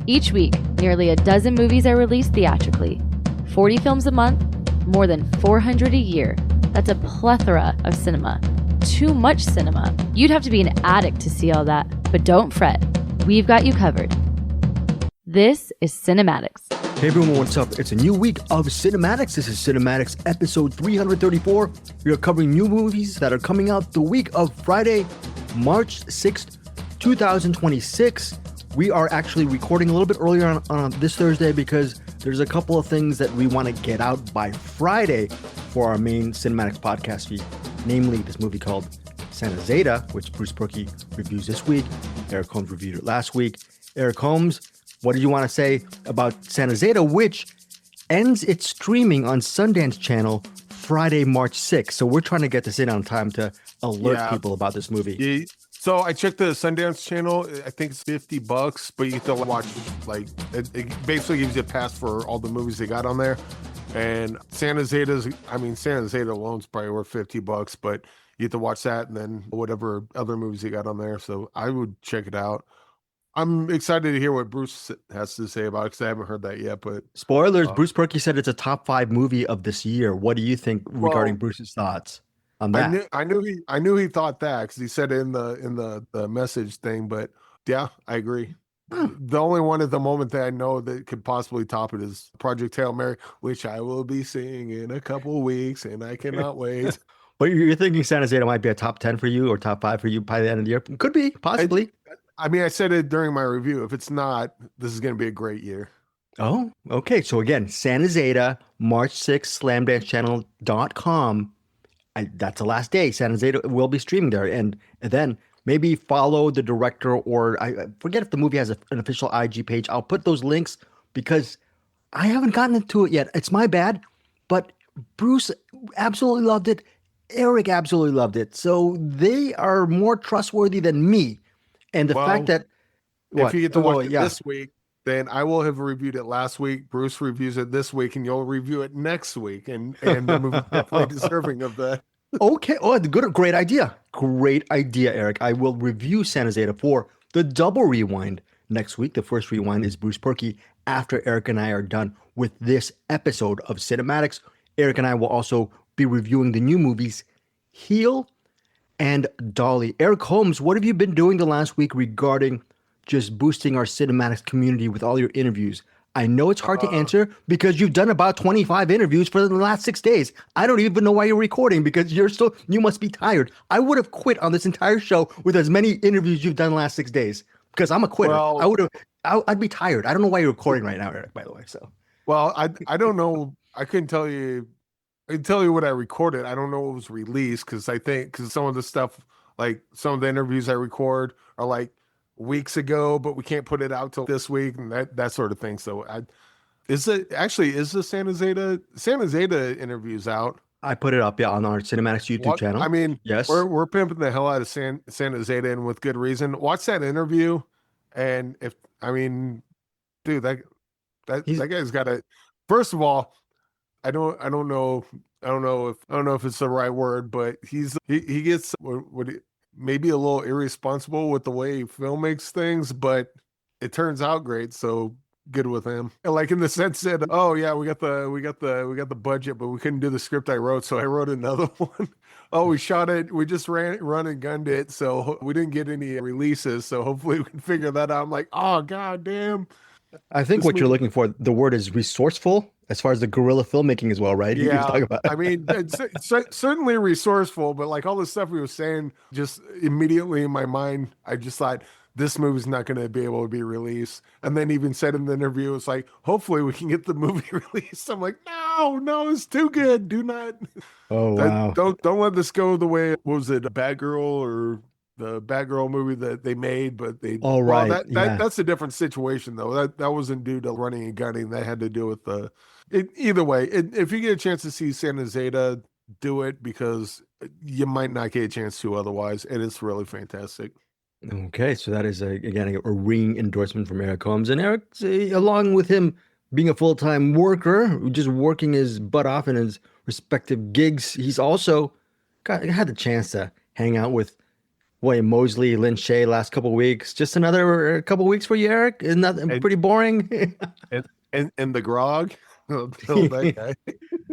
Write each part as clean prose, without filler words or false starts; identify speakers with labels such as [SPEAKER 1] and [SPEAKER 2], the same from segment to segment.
[SPEAKER 1] Each week, nearly a dozen movies are released theatrically. 40 films a month, more than 400 a year. That's a plethora of cinema. Too much cinema. You'd have to be an addict to see all that. But don't fret, we've got you covered. This is CinemAddicts.
[SPEAKER 2] Hey everyone, what's up? It's a new week of CinemAddicts. This is CinemAddicts episode 334. We are covering new movies that are coming out the week of Friday, March 6th, 2026. We are actually recording a little bit earlier on this Thursday because there's a couple of things that we want to get out by Friday for our main CinemAddicts podcast feed. Namely, this movie called Santa Zeta, which Bruce Purkey reviews this week. Eric Holmes reviewed it last week. Eric Holmes, what do you want to say about Santa Zeta, which ends its streaming on Sundance Channel Friday, March 6th? So we're trying to get this in on time to alert people about this movie.
[SPEAKER 3] So I checked the Sundance Channel. I think it's $50, but you get to watch, like, it basically gives you a pass for all the movies they got on there. And Santa Zeta alone is probably worth $50, but you get to watch that and then whatever other movies they got on there. So I would check it out. I'm excited to hear what Bruce has to say about it because I haven't heard that yet. But
[SPEAKER 2] spoilers, Bruce Purkey said it's a top 5 movie of this year. What do you think regarding Bruce's thoughts on that?
[SPEAKER 3] I knew he thought that because he said it in the message thing. But yeah, I agree. The only one at the moment that I know that could possibly top it is Project Hail Mary, which I will be seeing in a couple of weeks, and I cannot wait.
[SPEAKER 2] But you're thinking Santa Zeta might be a top 10 for you or top 5 for you by the end of the year? Could be, possibly.
[SPEAKER 3] I said it during my review. If it's not, this is going to be a great year.
[SPEAKER 2] Oh, okay. So again, Santa Zeta, March 6th, slamdancechannel.com. That's the last day. Santa Zeta will be streaming there. And then maybe follow the director, or I forget if the movie has an official IG page. I'll put those links because I haven't gotten into it yet. It's my bad. But Bruce absolutely loved it. Eric absolutely loved it. So they are more trustworthy than me. And the fact that
[SPEAKER 3] if you get to watch it this week, then I will have reviewed it last week. Bruce reviews it this week, and you'll review it next week. And the movie definitely deserving of that.
[SPEAKER 2] Okay. Oh, great idea. Great idea, Eric. I will review Santa Zeta for the double rewind next week. The first rewind is Bruce Purkey after Eric and I are done with this episode of CinemAddicts. Eric and I will also be reviewing the new movies Heel and Dolly. Eric Holmes, what have you been doing the last week regarding just boosting our CinemAddicts community with all your interviews? I know it's hard to answer because you've done about 25 interviews for the last 6 days. I don't even know why you're recording because you must be tired. I would have quit on this entire show with as many interviews you've done the last 6 days because I'm a quitter. Well, I'd be tired. I don't know why you're recording right now, Eric, by the way. So,
[SPEAKER 3] well, I don't know. I couldn't tell you. I can tell you what I recorded. I don't know what was released because some of the stuff, like some of the interviews I record are like weeks ago, but we can't put it out till this week and that sort of thing. So is the Santa Zeta interviews out?
[SPEAKER 2] I put it up on our CinemAddicts YouTube channel.
[SPEAKER 3] I mean,
[SPEAKER 2] yes,
[SPEAKER 3] we're pimping the hell out of Santa Zeta and with good reason. Watch that interview, and dude, that guy's got a. First of all, I don't know if it's the right word, but he gets maybe a little irresponsible with the way he film makes things, but it turns out great. So good with him. And like in the sense that, oh yeah, we got the budget, but we couldn't do the script I wrote, so I wrote another one. Oh, we shot it. We just run and gunned it, so we didn't get any releases. So hopefully we can figure that out. I'm like, oh god damn.
[SPEAKER 2] I think what you're looking for, the word is resourceful. As far as the guerrilla filmmaking as well, right?
[SPEAKER 3] Yeah, I mean, it's certainly resourceful, but like all the stuff we were saying, just immediately in my mind, I just thought this movie's not going to be able to be released. And then even said in the interview, it's like, hopefully we can get the movie released. I'm like, no, it's too good. Do not.
[SPEAKER 2] Oh wow!
[SPEAKER 3] Don't let this go the way. What was it, a Bad Girl or the Bad Girl movie that they made? But they that's a different situation though. That wasn't due to running and gunning. That had to do with the. Either way, if you get a chance to see Santa Zeta, do it because you might not get a chance to otherwise. And it's really fantastic.
[SPEAKER 2] Okay, so that is, again, a ring endorsement from Eric Holmes. And Eric, along with him being a full-time worker, just working his butt off in his respective gigs, he's also had the chance to hang out with William Mosley, Lynn Shay, last couple of weeks. Just another couple of weeks for you, Eric. Isn't that pretty boring?
[SPEAKER 3] and the grog. That guy.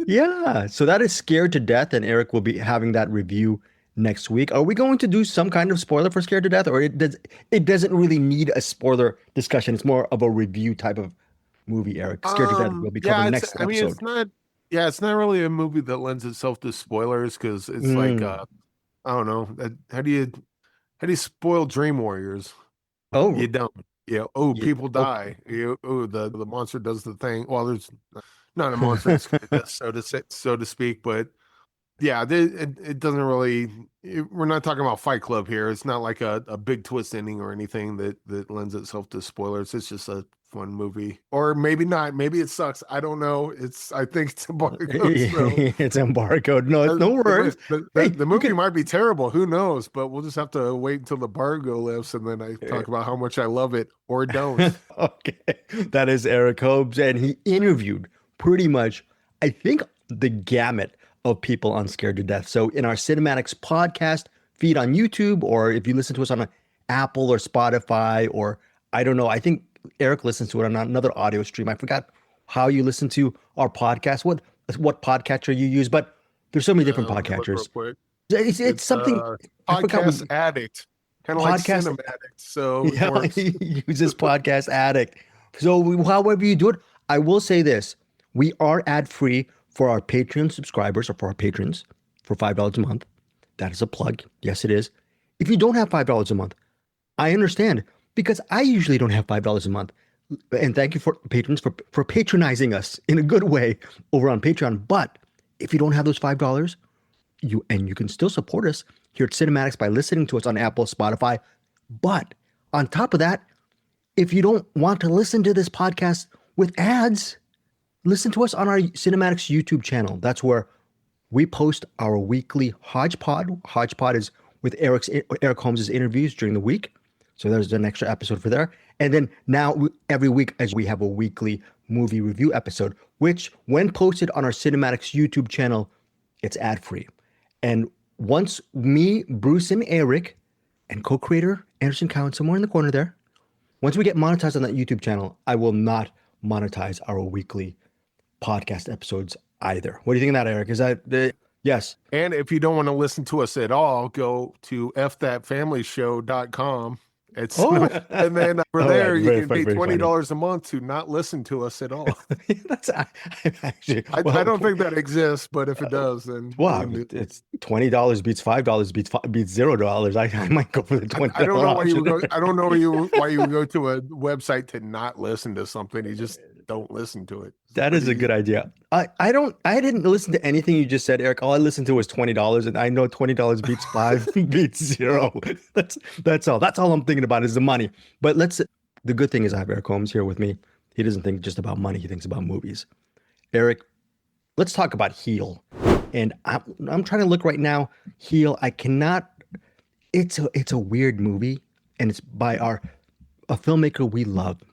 [SPEAKER 2] Yeah. So that is Scared to Death, and Eric will be having that review next week. Are we going to do some kind of spoiler for Scared to Death, or it doesn't really need a spoiler discussion? It's more of a review type of movie, Eric. Scared to Death will be covered next episode. I mean,
[SPEAKER 3] it's not. Yeah, it's not really a movie that lends itself to spoilers because it's like I don't know. How do you spoil Dream Warriors?
[SPEAKER 2] Oh,
[SPEAKER 3] you don't. Yeah. Oh, people die. The monster does the thing. Well, there's not a monster, so to speak, but yeah, it doesn't really. We're not talking about Fight Club here. It's not like a big twist ending or anything that lends itself to spoilers. It's just a fun movie, or maybe not. Maybe it sucks. I don't know. I think it's embargoed. So.
[SPEAKER 2] It's embargoed. No, no worries.
[SPEAKER 3] The movie might be terrible. Who knows? But we'll just have to wait until the embargo lifts, and then I talk about how much I love it or don't.
[SPEAKER 2] Okay, that is Eric Holmes, and he interviewed pretty much, I think, the gamut of people on Scared to Death. So in our CinemAddicts podcast feed on YouTube, or if you listen to us on Apple or Spotify, or I don't know, I think Eric listens to it on another audio stream. I forgot how you listen to our podcast, what podcatcher you use, but there's so many different podcatchers. It's something.
[SPEAKER 3] Podcast Addict, kind of like Cinem-Attic. So
[SPEAKER 2] yeah, he uses Podcast Addict. So however you do it, I will say this: we are ad free for our Patreon subscribers, or for our patrons, for $5 a month. That is a plug. Yes, it is. If you don't have $5 a month, I understand, because I usually don't have $5 a month. And thank you for patrons for patronizing us in a good way over on Patreon. But if you don't have those $5, you can still support us here at CinemAddicts by listening to us on Apple, Spotify. But on top of that, if you don't want to listen to this podcast with ads, listen to us on our CinemAddicts YouTube channel. That's where we post our weekly Hodgepod. Hodgepod is with Eric Holmes' interviews during the week. So there's an extra episode for there. And then now every week, as we have a weekly movie review episode, which when posted on our CinemAddicts YouTube channel, it's ad-free. And once me, Bruce, and Eric, and co-creator Anderson Cowan, somewhere in the corner there, once we get monetized on that YouTube channel, I will not monetize our weekly podcast episodes either. What do you think of that, Eric? Is that yes?
[SPEAKER 3] And if you don't want to listen to us at all, go to fthatfamilyshow.com. And then for there you can pay $20 a month to not listen to us at all.
[SPEAKER 2] That's actually.
[SPEAKER 3] I don't think that exists, but if it does, then
[SPEAKER 2] it's $20 beats $5 beats $0. I might go for the $20.
[SPEAKER 3] I don't know why you would go. I don't know why you would go to a website to not listen to something. You just don't listen to it.
[SPEAKER 2] That is a good idea. I didn't listen to anything you just said, Eric. All I listened to was $20, and I know $20 beats $5 beats $0. That's all. That's all I'm thinking about is the money. But the good thing is I have Eric Holmes here with me. He doesn't think just about money. He thinks about movies. Eric, let's talk about Heel. And I'm trying to look right now. Heel, I cannot. It's a weird movie, and it's by a filmmaker we love.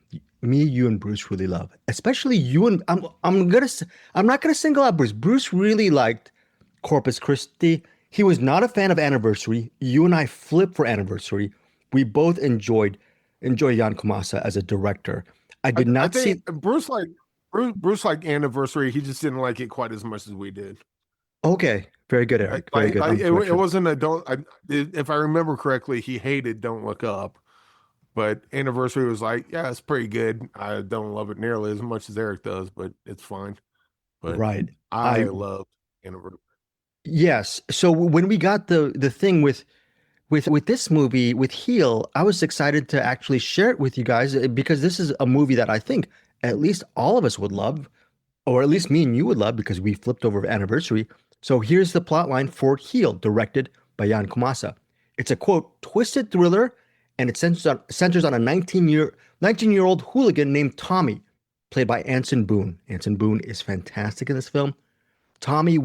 [SPEAKER 2] Me, you, and Bruce really love, especially you. And I'm not gonna single out Bruce. Bruce really liked Corpus Christi. He was not a fan of Anniversary. You and I flipped for Anniversary. We both enjoy Jan Komasa as a director. I did not see
[SPEAKER 3] Bruce liked Anniversary. He just didn't like it quite as much as we did.
[SPEAKER 2] Okay, very good, Eric. Very good.
[SPEAKER 3] It wasn't if I remember correctly, he hated Don't Look Up. But Anniversary was like, yeah, it's pretty good. I don't love it nearly as much as Eric does, but it's fine. But
[SPEAKER 2] right.
[SPEAKER 3] I love Anniversary.
[SPEAKER 2] Yes. So when we got the thing with this movie, with Heel, I was excited to actually share it with you guys because this is a movie that I think at least all of us would love, or at least me and you would love because we flipped over Anniversary. So here's the plot line for Heel, directed by Jan Komasa. It's a, quote, twisted thriller, and it centers on a 19-year-old hooligan named Tommy, played by Anson Boone. Anson Boone is fantastic in this film. Tommy,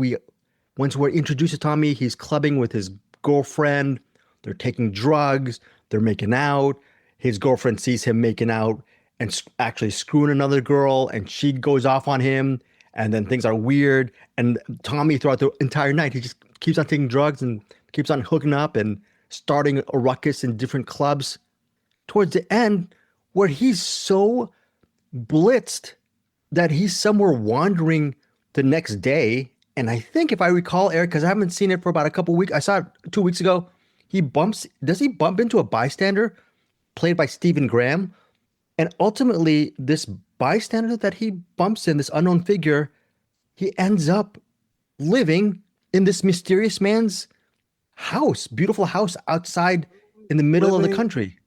[SPEAKER 2] once we're introduced to Tommy, he's clubbing with his girlfriend. They're taking drugs. They're making out. His girlfriend sees him making out and actually screwing another girl, and she goes off on him, and then things are weird. And Tommy, throughout the entire night, he just keeps on taking drugs and keeps on hooking up, and starting a ruckus in different clubs. Towards the end, where he's so blitzed that he's somewhere wandering the next day. And I think if I recall, Eric, because I haven't seen it for about a couple weeks, I saw it 2 weeks ago. Does he bump into a bystander played by Stephen Graham? And ultimately, this bystander that he bumps in, this unknown figure, he ends up living in this mysterious man's house, beautiful house outside in the middle of the country.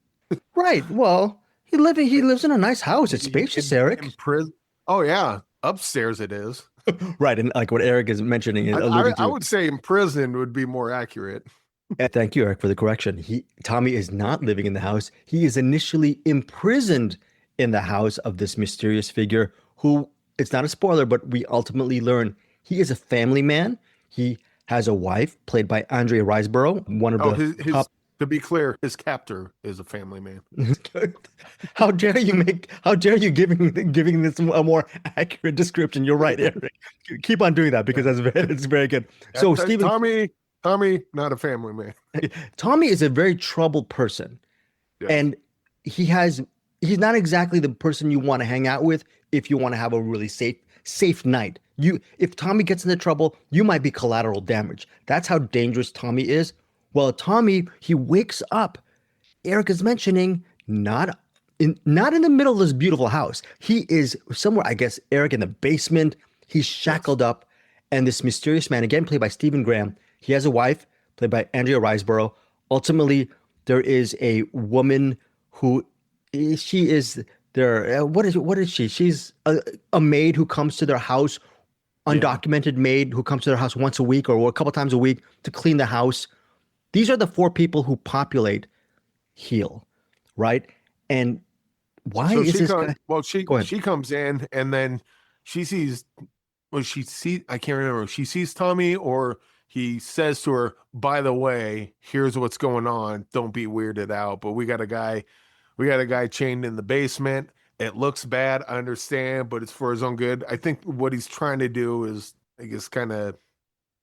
[SPEAKER 2] Right. Well, he lives in a nice house. It's spacious, Eric.
[SPEAKER 3] In prison. Oh yeah, upstairs it is.
[SPEAKER 2] Right, and like what Eric is mentioning and alluding to.
[SPEAKER 3] I would say in prison would be more accurate.
[SPEAKER 2] Thank you, Eric, for the correction. Tommy is not living in the house. He is initially imprisoned in the house of this mysterious figure who, it's not a spoiler, but we ultimately learn he is a family man. He has a wife played by Andrea Riseborough, one of the top.
[SPEAKER 3] To be clear, his captor is a family man.
[SPEAKER 2] How dare you giving this a more accurate description? You're right, Eric. Keep on doing that because it's very good. So Stephen,
[SPEAKER 3] Tommy, not a family man.
[SPEAKER 2] Tommy is a very troubled person. Yes. And he's not exactly the person you want to hang out with if you want to have a really safe night. If Tommy gets into trouble, you might be collateral damage. That's how dangerous Tommy is. Well, Tommy, he wakes up, Eric is mentioning, not in the middle of this beautiful house. He is somewhere, I guess, Eric, in the basement. He's shackled up. And this mysterious man, again, played by Stephen Graham, he has a wife, played by Andrea Riseborough. Ultimately, there is a woman who, she is their, what is she? She's a maid who comes to their house, undocumented maid who comes to their house once a week or a couple times a week to clean the house. These are the four people who populate Heel, right? And why is this guy?
[SPEAKER 3] Well, she comes in and then she sees, I can't remember. She sees Tommy, or he says to her, by the way, here's what's going on. Don't be weirded out. But we got a guy chained in the basement. It looks bad. I understand, but it's for his own good. I think what he's trying to do is, I guess, kind of,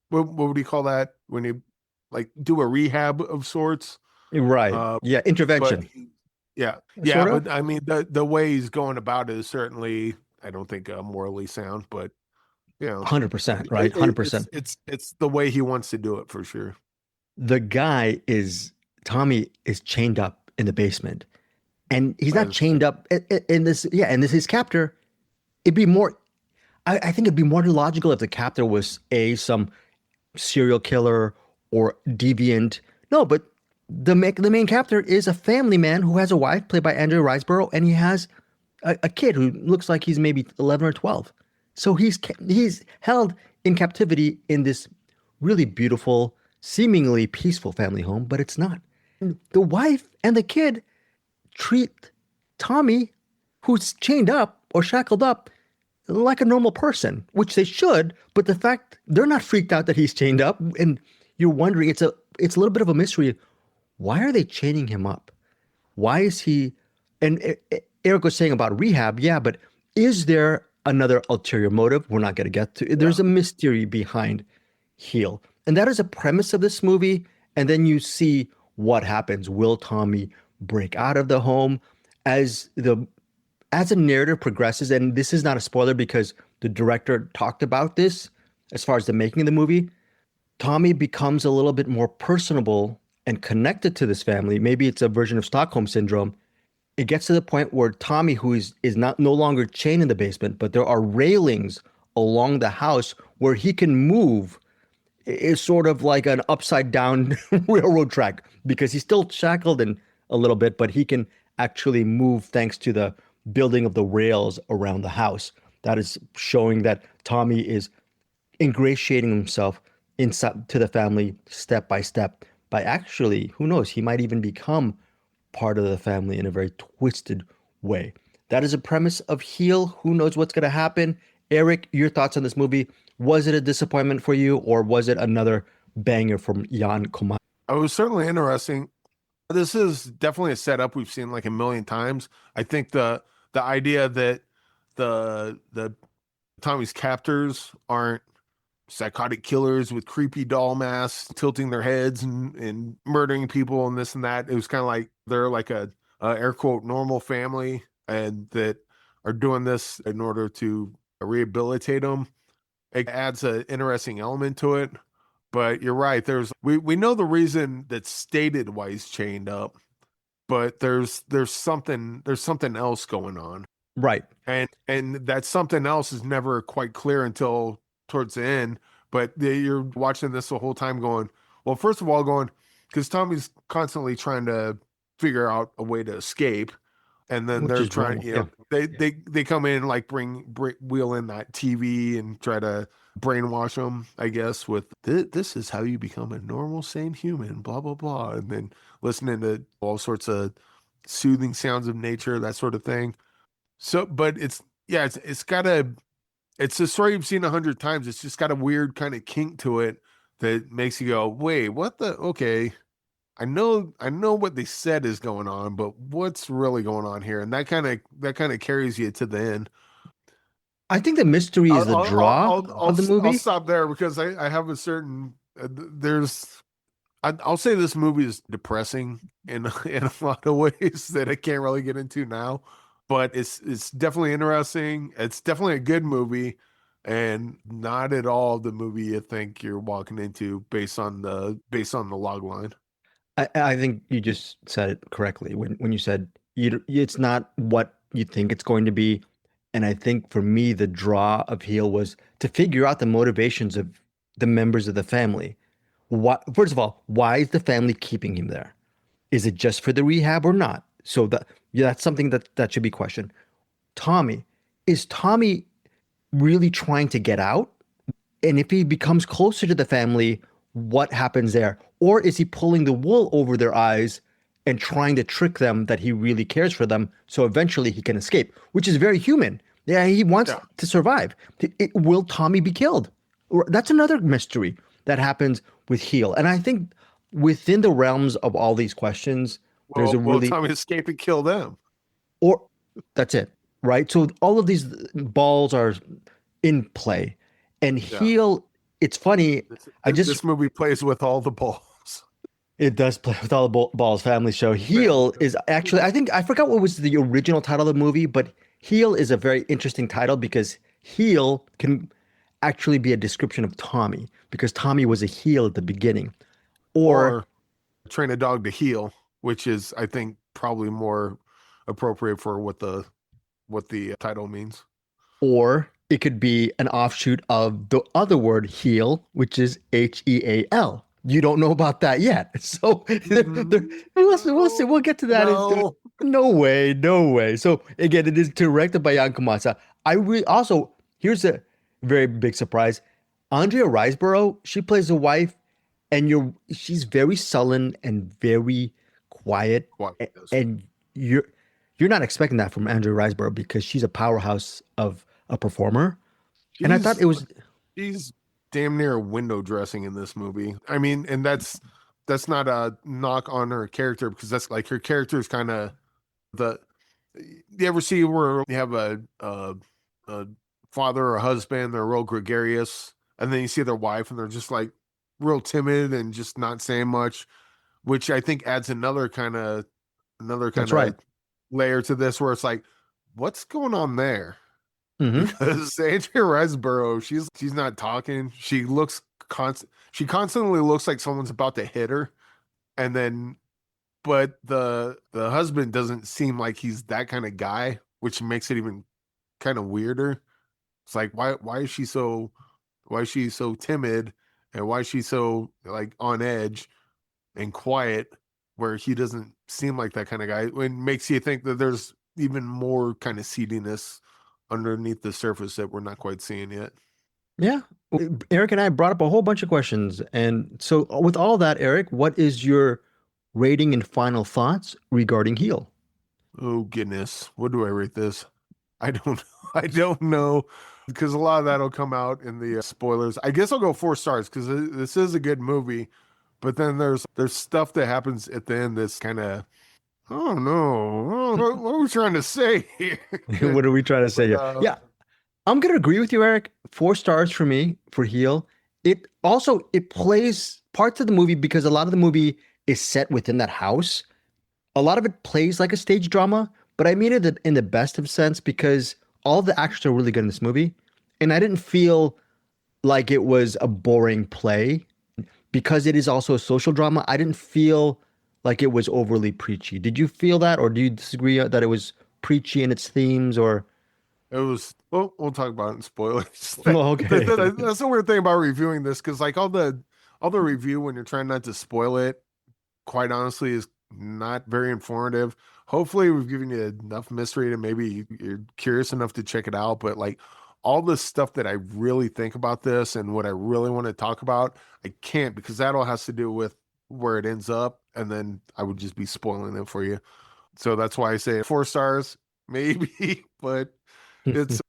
[SPEAKER 3] what would he call that? When he, like, do a rehab of sorts,
[SPEAKER 2] right? Intervention.
[SPEAKER 3] But I mean, the way he's going about it is certainly, I don't think morally sound, but
[SPEAKER 2] 100%, right? 100%.
[SPEAKER 3] It's the way he wants to do it for sure.
[SPEAKER 2] Tommy is chained up in the basement, and he's not chained up in this. Yeah, and this his captor. It'd be more. I think it'd be more logical if the captor was some serial killer or deviant. No, but the main captor is a family man who has a wife played by Andrea Riseborough, and he has a kid who looks like he's maybe 11 or 12. So he's held in captivity in this really beautiful, seemingly peaceful family home, but it's not. The wife and the kid treat Tommy, who's chained up or shackled up, like a normal person, which they should, but the fact they're not freaked out that he's chained up, and you're wondering, it's a little bit of a mystery. Why are they chaining him up? Why is he? And Eric was saying about rehab, but is there another ulterior motive? We're not going to get to. There's a mystery behind Heel, and that is a premise of this movie. And then you see what happens. Will Tommy break out of the home as the narrative progresses? And this is not a spoiler because the director talked about this as far as the making of the movie. Tommy becomes a little bit more personable and connected to this family. Maybe it's a version of Stockholm Syndrome. It gets to the point where Tommy, who is no longer chained in the basement, but there are railings along the house where he can move. It's sort of like an upside down railroad track because he's still shackled in a little bit, but he can actually move thanks to the building of the rails around the house. That is showing that Tommy is ingratiating himself inside to the family step by step. By actually, who knows, he might even become part of the family in a very twisted way. That is a premise of Heel. Who knows what's going to happen? Eric, your thoughts on this movie? Was it a disappointment for you, or was it another banger from Jan Komarek?
[SPEAKER 3] It was certainly interesting. This is definitely a setup we've seen like a million times. I think the idea that the Tommy's captors aren't psychotic killers with creepy doll masks, tilting their heads and murdering people and this and that. It was kind of like they're like a air quote normal family, and that are doing this in order to rehabilitate them. It adds an interesting element to it. But you're right. We know the reason that's stated why he's chained up, but there's something else going on.
[SPEAKER 2] Right.
[SPEAKER 3] And that something else is never quite clear until towards the end. But you're watching this the whole time going, well, first of all, because Tommy's constantly trying to figure out a way to escape. And then they're trying, they come in, like wheel in that TV and try to brainwash them, I guess, with this is how you become a normal, sane human, blah, blah, blah. And then listening to all sorts of soothing sounds of nature, that sort of thing. So, but it's a story you've seen 100 times. It's just got a weird kind of kink to it that makes you go, wait, what the, okay. I know what they said is going on, but what's really going on here? And that kind of carries you to the end.
[SPEAKER 2] I think the mystery is the draw of the movie.
[SPEAKER 3] I'll stop there because I have a certain I'll say this movie is depressing in a lot of ways that I can't really get into now, but it's definitely interesting. It's definitely a good movie, and not at all the movie you think you're walking into based on the log line.
[SPEAKER 2] I think you just said it correctly when you said it's not what you think it's going to be. And I think for me, the draw of Heel was to figure out the motivations of the members of the family. First of all, why is the family keeping him there? Is it just for the rehab or not? So that's something that should be questioned. Is Tommy really trying to get out? And if he becomes closer to the family, what happens there? Or is he pulling the wool over their eyes and trying to trick them that he really cares for them so eventually he can escape, which is very human. Yeah, he wants to survive. Will Tommy be killed? That's another mystery that happens with Heel. And I think within the realms of all these questions, there's a really...
[SPEAKER 3] Will Tommy escape and kill them?
[SPEAKER 2] Or that's it, right? So all of these balls are in play. And Heel... It's funny.
[SPEAKER 3] This movie plays with all the balls.
[SPEAKER 2] It does play with all the balls. Family show. Heel is actually, I forgot what was the original title of the movie, but Heel is a very interesting title because heel can actually be a description of Tommy, because Tommy was a heel at the beginning. Or
[SPEAKER 3] train a dog to heel, which is, I think, probably more appropriate for what the title means.
[SPEAKER 2] Or it could be an offshoot of the other word heel, which is Heal. You don't know about that yet. So we'll see. We'll get to that. No way. So again, it is directed by Jan Komatsa. Here's a very big surprise. Andrea Riseborough, she plays a wife, and she's very sullen and very quiet. And you're not expecting that from Andrea Riseborough because she's a powerhouse of a performer. And I thought
[SPEAKER 3] she's damn near window dressing in this movie. I mean, and that's not a knock on her character, because that's like her character is kind of you ever see where you have a father or a husband, they're real gregarious, and then you see their wife and they're just like real timid and just not saying much, which I think adds another kind of layer to this, where it's like, what's going on there? Mm-hmm. Because Andrea Riseborough, she's not talking. She constantly looks like someone's about to hit her, but the husband doesn't seem like he's that kind of guy, which makes it even kind of weirder. It's like, why is she so timid, and why is she so like on edge and quiet, where he doesn't seem like that kind of guy? It makes you think that there's even more kind of seediness underneath the surface that we're not quite seeing yet.
[SPEAKER 2] Yeah. Eric and I brought up a whole bunch of questions. And so with all that, Eric, what is your rating and final thoughts regarding Heel?
[SPEAKER 3] Oh, goodness. What do I rate this? I don't know, because a lot of that will come out in the spoilers. I guess I'll go 4 stars because this is a good movie, but then there's stuff that happens at the end that's kind of, oh no, what are we trying to say here?
[SPEAKER 2] What are we trying to say here? Yeah, I'm going to agree with you, Eric. 4 stars for me for Heel. it plays parts of the movie because a lot of the movie is set within that house. A lot of it plays like a stage drama, but I mean it in the best of sense because all the actors are really good in this movie, and I didn't feel like it was a boring play because it is also a social drama. I didn't feel like it was overly preachy. Did you feel that, or do you disagree that it was preachy in its themes, or?
[SPEAKER 3] It was, well, we'll talk about it in spoilers.
[SPEAKER 2] Oh, okay.
[SPEAKER 3] That's the weird thing about reviewing this, because like all the review, when you're trying not to spoil it, quite honestly, is not very informative. Hopefully we've given you enough mystery to maybe you're curious enough to check it out. But like all the stuff that I really think about this and what I really want to talk about, I can't, because that all has to do with where it ends up, and then I would just be spoiling it for you. So that's why I say 4 stars, maybe, but it's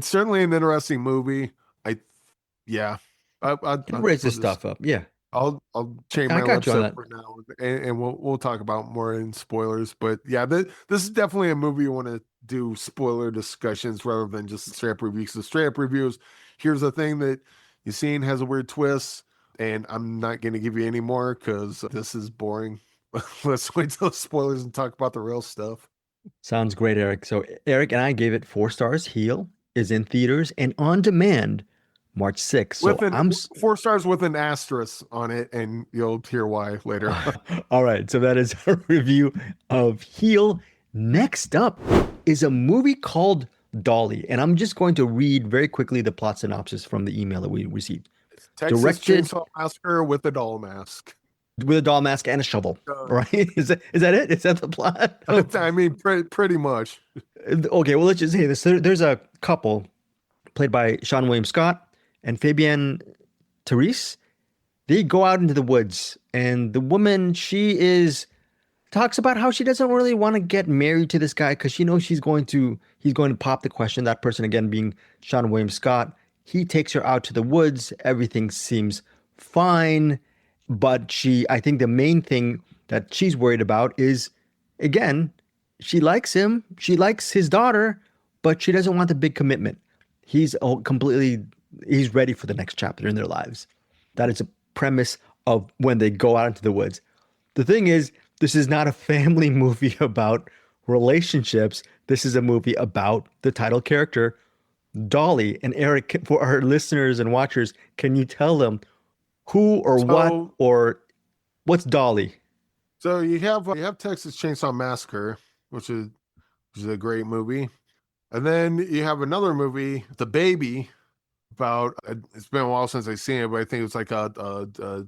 [SPEAKER 3] certainly an interesting movie. Yeah,
[SPEAKER 2] It raises stuff up. Yeah,
[SPEAKER 3] I'll chain my
[SPEAKER 2] got
[SPEAKER 3] lips
[SPEAKER 2] you on
[SPEAKER 3] up
[SPEAKER 2] that.
[SPEAKER 3] for now, and we'll talk about more in spoilers. But yeah, this is definitely a movie you want to do spoiler discussions rather than just straight up reviews. So straight up reviews, here's the thing that you've seen has a weird twist, and I'm not going to give you any more because this is boring. Let's wait till the spoilers and talk about the real stuff.
[SPEAKER 2] Sounds great, Eric. So Eric and I gave it 4 stars. Heel is in theaters and on demand March 6th. So
[SPEAKER 3] With an 4 stars with an asterisk on it, and you'll hear why later.
[SPEAKER 2] All right, so that is our review of Heel. Next up is a movie called Dolly, and I'm just going to read very quickly the plot synopsis from the email that we received.
[SPEAKER 3] Texas
[SPEAKER 2] Directed
[SPEAKER 3] Chainsaw Massacre with a doll mask.
[SPEAKER 2] with a doll mask and a shovel, right? Is that it? Is that the plot?
[SPEAKER 3] I mean, pretty much.
[SPEAKER 2] Okay, well, let's just say this. There's a couple played by Sean William Scott and Fabienne Therese. They go out into the woods, and the woman, talks about how she doesn't really want to get married to this guy because she knows he's going to pop the question. That person again being Sean William Scott. He takes her out to the woods. Everything seems fine, but I think the main thing that she's worried about is, again, she likes him. She likes his daughter, but she doesn't want the big commitment. He's ready for the next chapter in their lives. That is a premise of when they go out into the woods. The thing is, this is not a family movie about relationships. This is a movie about the title character, Dolly. And Eric, for our listeners and watchers, can you tell them who or what or what's Dolly?
[SPEAKER 3] So you have Texas Chainsaw Massacre, which is a great movie, and then you have another movie, The Baby, about it's been a while since I've seen it, but I think it's like a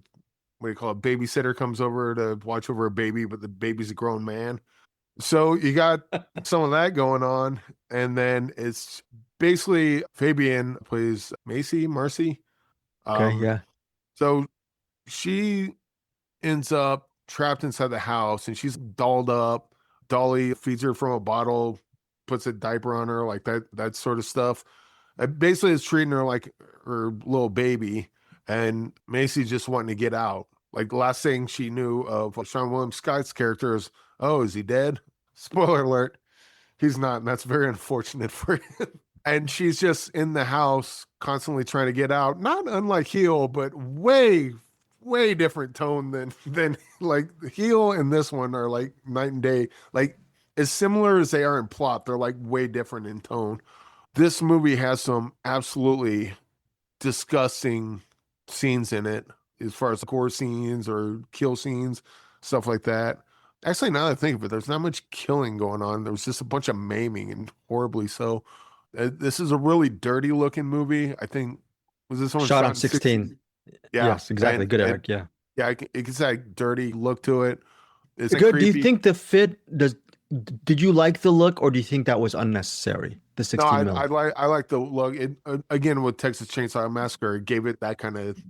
[SPEAKER 3] what do you call it? Babysitter comes over to watch over a baby, but the baby's a grown man. So you got some of that going on, and then it's basically Fabienne plays Marcy.
[SPEAKER 2] Okay, yeah.
[SPEAKER 3] So she ends up trapped inside the house, and she's dolled up. Dolly feeds her from a bottle, puts a diaper on her, like that sort of stuff. Basically, is treating her like her little baby, and Macy just wanting to get out. Like the last thing she knew of Sean William Scott's character is, oh, is he dead? Spoiler alert, he's not, and that's very unfortunate for him. And she's just in the house constantly trying to get out. Not unlike Heel, but way different tone than like Heel and this one are like night and day. Like as similar as they are in plot, they're like way different in tone. This movie has some absolutely disgusting scenes in it, as far as gore scenes or kill scenes, stuff like that. Actually, now that I think of it, there's not much killing going on. There was just a bunch of maiming, and horribly so. This is a really dirty looking movie. I think, was this one
[SPEAKER 2] shot on 16?
[SPEAKER 3] Yeah.
[SPEAKER 2] Yes, exactly. Good, Eric. Yeah.
[SPEAKER 3] Yeah, it gets that dirty look to it. It's
[SPEAKER 2] good.
[SPEAKER 3] creepy.
[SPEAKER 2] Do you think the fit did you like the look, or do you think that was unnecessary? The 16
[SPEAKER 3] No, I like the look. It again with Texas Chainsaw Massacre, it gave it that kind of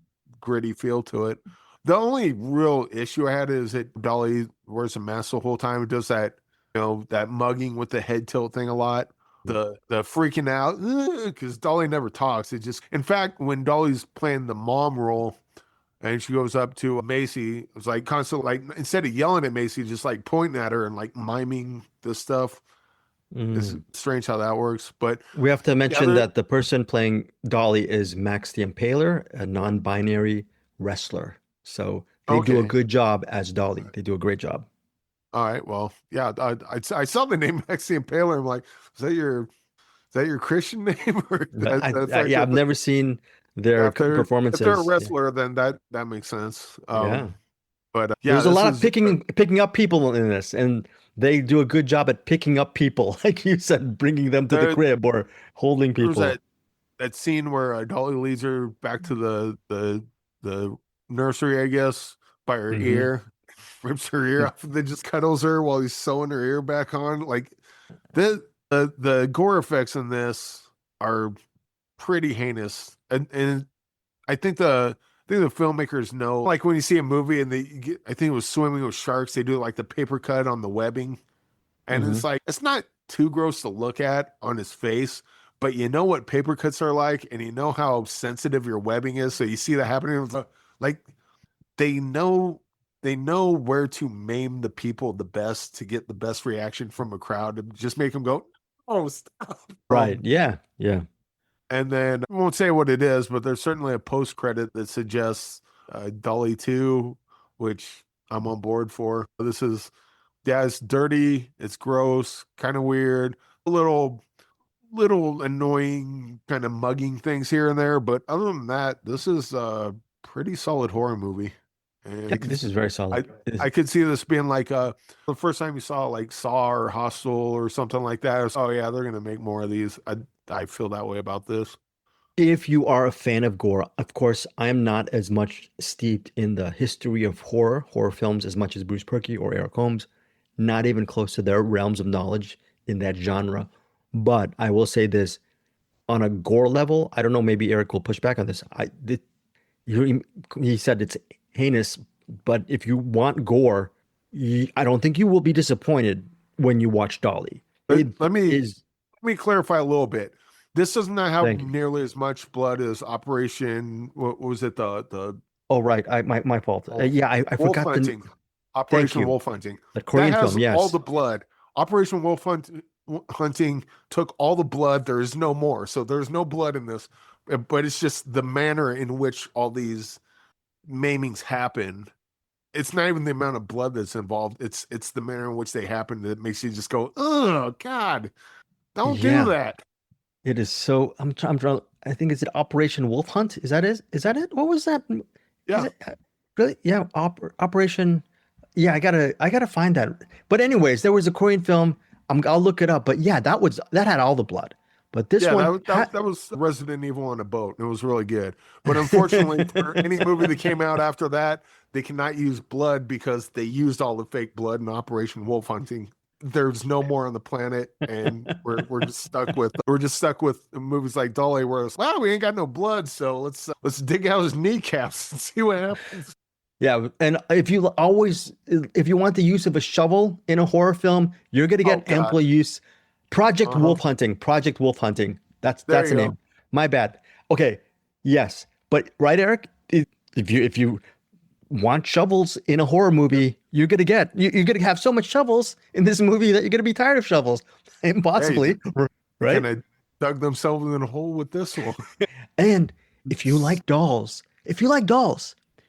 [SPEAKER 3] gritty feel to it. The only real issue I had is that Dolly wears a mask the whole time. It does that, that mugging with the head tilt thing a lot. The freaking out because Dolly never talks. It just, in fact, when Dolly's playing the mom role and she goes up to Macy, it's like constantly, like instead of yelling at Macy, just like pointing at her and like miming this stuff. It's strange how that works, but
[SPEAKER 2] we have to mention that the person playing Dolly is Max the Impaler, a non-binary wrestler. So they do a good job as Dolly. They do a great job.
[SPEAKER 3] All right. Well, yeah, I saw the name Max the Impaler. I'm like, is that your Christian name? Or
[SPEAKER 2] I've never seen their performances.
[SPEAKER 3] If they're a wrestler, then that makes sense. But
[SPEAKER 2] there's a lot of picking up people in this, and they do a good job at picking up people, like you said, bringing them to the crib or holding people.
[SPEAKER 3] There's that scene where Dolly leads her back to the nursery, I guess, by her ear, rips her ear off, and then just cuddles her while he's sewing her ear back on. Like the gore effects in this are pretty heinous, and I think the filmmakers know, like when you see a movie and I think it was Swimming with Sharks, they do like the paper cut on the webbing, and it's like, it's not too gross to look at on his face, but you know what paper cuts are like, and you know how sensitive your webbing is, so you see that happening. Like they know where to maim the people the best to get the best reaction from a crowd, to just make them go, oh, stop.
[SPEAKER 2] Right. Yeah.
[SPEAKER 3] And then I won't say what it is, but there's certainly a post credit that suggests Dolly 2, which I'm on board for. It's dirty, it's gross, kind of weird, a little annoying kind of mugging things here and there. But other than that, this is a pretty solid horror movie. And
[SPEAKER 2] this is very solid.
[SPEAKER 3] I could see this being like the first time you saw like Saw or Hostel or something like that. Oh yeah, they're gonna make more of these. I feel that way about this.
[SPEAKER 2] If you are a fan of gore, of course, I am not as much steeped in the history of horror films as much as Bruce Purkey or Eric Holmes. Not even close to their realms of knowledge in that genre. But I will say this, on a gore level, I don't know, maybe Eric will push back on this. He said it's heinous, but if you want gore, I don't think you will be disappointed when you watch Dolly.
[SPEAKER 3] Let me clarify a little bit. This does not have nearly as much blood as Operation. What was it? The
[SPEAKER 2] oh right, my fault. I forgot
[SPEAKER 3] Hunting. Operation Wolf Hunting.
[SPEAKER 2] The Korean film, yes.
[SPEAKER 3] All the blood. Operation Wolf Hunting took all the blood. There is no more. So there's no blood in this, but it's just the manner in which all these maimings happen. It's not even the amount of blood that's involved. It's the manner in which they happen that makes you just go, oh God, don't do that.
[SPEAKER 2] It is so. I'm trying. I think it's Operation Wolf Hunt. Is that it? What was that?
[SPEAKER 3] Yeah.
[SPEAKER 2] Really? Yeah. Operation. Yeah. I gotta find that. But anyways, there was a Korean film. I'll look it up. But yeah, that had all the blood. But this one
[SPEAKER 3] that was Resident Evil on a boat. It was really good. But unfortunately, for any movie that came out after that, they cannot use blood because they used all the fake blood in Operation Wolf Hunting. There's no more on the planet, and we're just stuck with movies like Dolly, where it's, wow, we ain't got no blood, so let's dig out his kneecaps and see what happens.
[SPEAKER 2] Yeah, and if you want the use of a shovel in a horror film, you're gonna get ample use. Project Wolf Hunting. That's the name. My bad. Okay. Yes, but right, Eric. If you want shovels in a horror movie, you're gonna have so much shovels in this movie that you're gonna be tired of shovels. Impossibly, right?
[SPEAKER 3] And I dug themselves in a hole with this one.
[SPEAKER 2] And if you like dolls,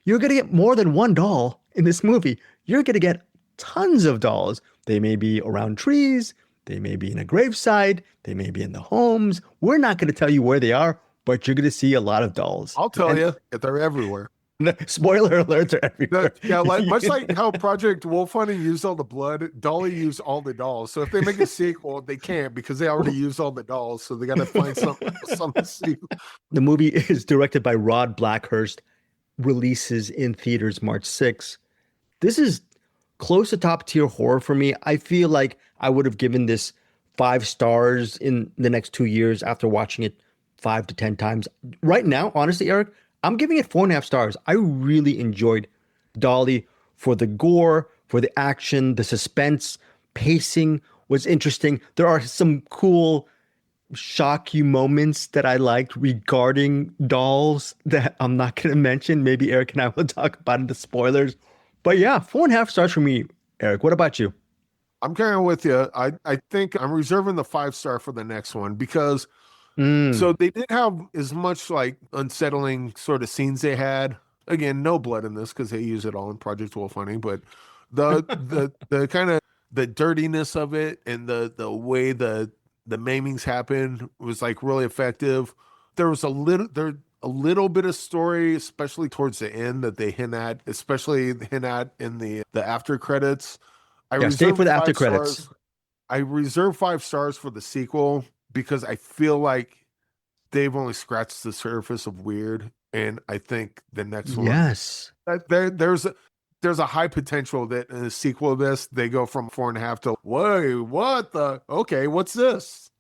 [SPEAKER 2] you're gonna get more than one doll in this movie. You're gonna get tons of dolls. They may be around trees. They may be in a graveside. They may be in the homes. We're not going to tell you where they are, but you're going to see a lot of dolls.
[SPEAKER 3] I'll tell you, they're everywhere.
[SPEAKER 2] Spoiler alerts are everywhere.
[SPEAKER 3] Much like how Project Wolf Hunting used all the blood, Dolly used all the dolls. So if they make a sequel, they can't because they already used all the dolls. So they got to find something to see.
[SPEAKER 2] The movie is directed by Rod Blackhurst. Releases in theaters March 6th. This is close to top tier horror for me. I feel like I would have given this 5 stars in the next 2 years after watching it 5 to 10 times. Right now, honestly, Eric, I'm giving it 4.5 stars. I really enjoyed Dolly for the gore, for the action, the suspense, pacing was interesting. There are some cool shock you moments that I liked regarding dolls that I'm not going to mention. Maybe Eric and I will talk about in the spoilers. But yeah, 4.5 stars for me, Eric. What about you?
[SPEAKER 3] I'm kind of with you. I think I'm reserving the 5-star for the next one because
[SPEAKER 2] Mm.
[SPEAKER 3] so they did have as much like unsettling sort of scenes they had. Again, no blood in this because they use it all in Project Wolf Hunting, but the kind of the dirtiness of it and the way the maimings happened was like really effective. There was a little bit of story, especially towards the end that they especially hint at in the after credits. I
[SPEAKER 2] Yeah, stay for
[SPEAKER 3] reserve
[SPEAKER 2] the after
[SPEAKER 3] five
[SPEAKER 2] credits.
[SPEAKER 3] stars. I reserve 5 stars for the sequel because I feel like they've only scratched the surface of weird, and I think the next one
[SPEAKER 2] Yes.
[SPEAKER 3] there's a high potential that in a sequel of this they go from 4.5 to wait, what the okay, what's this?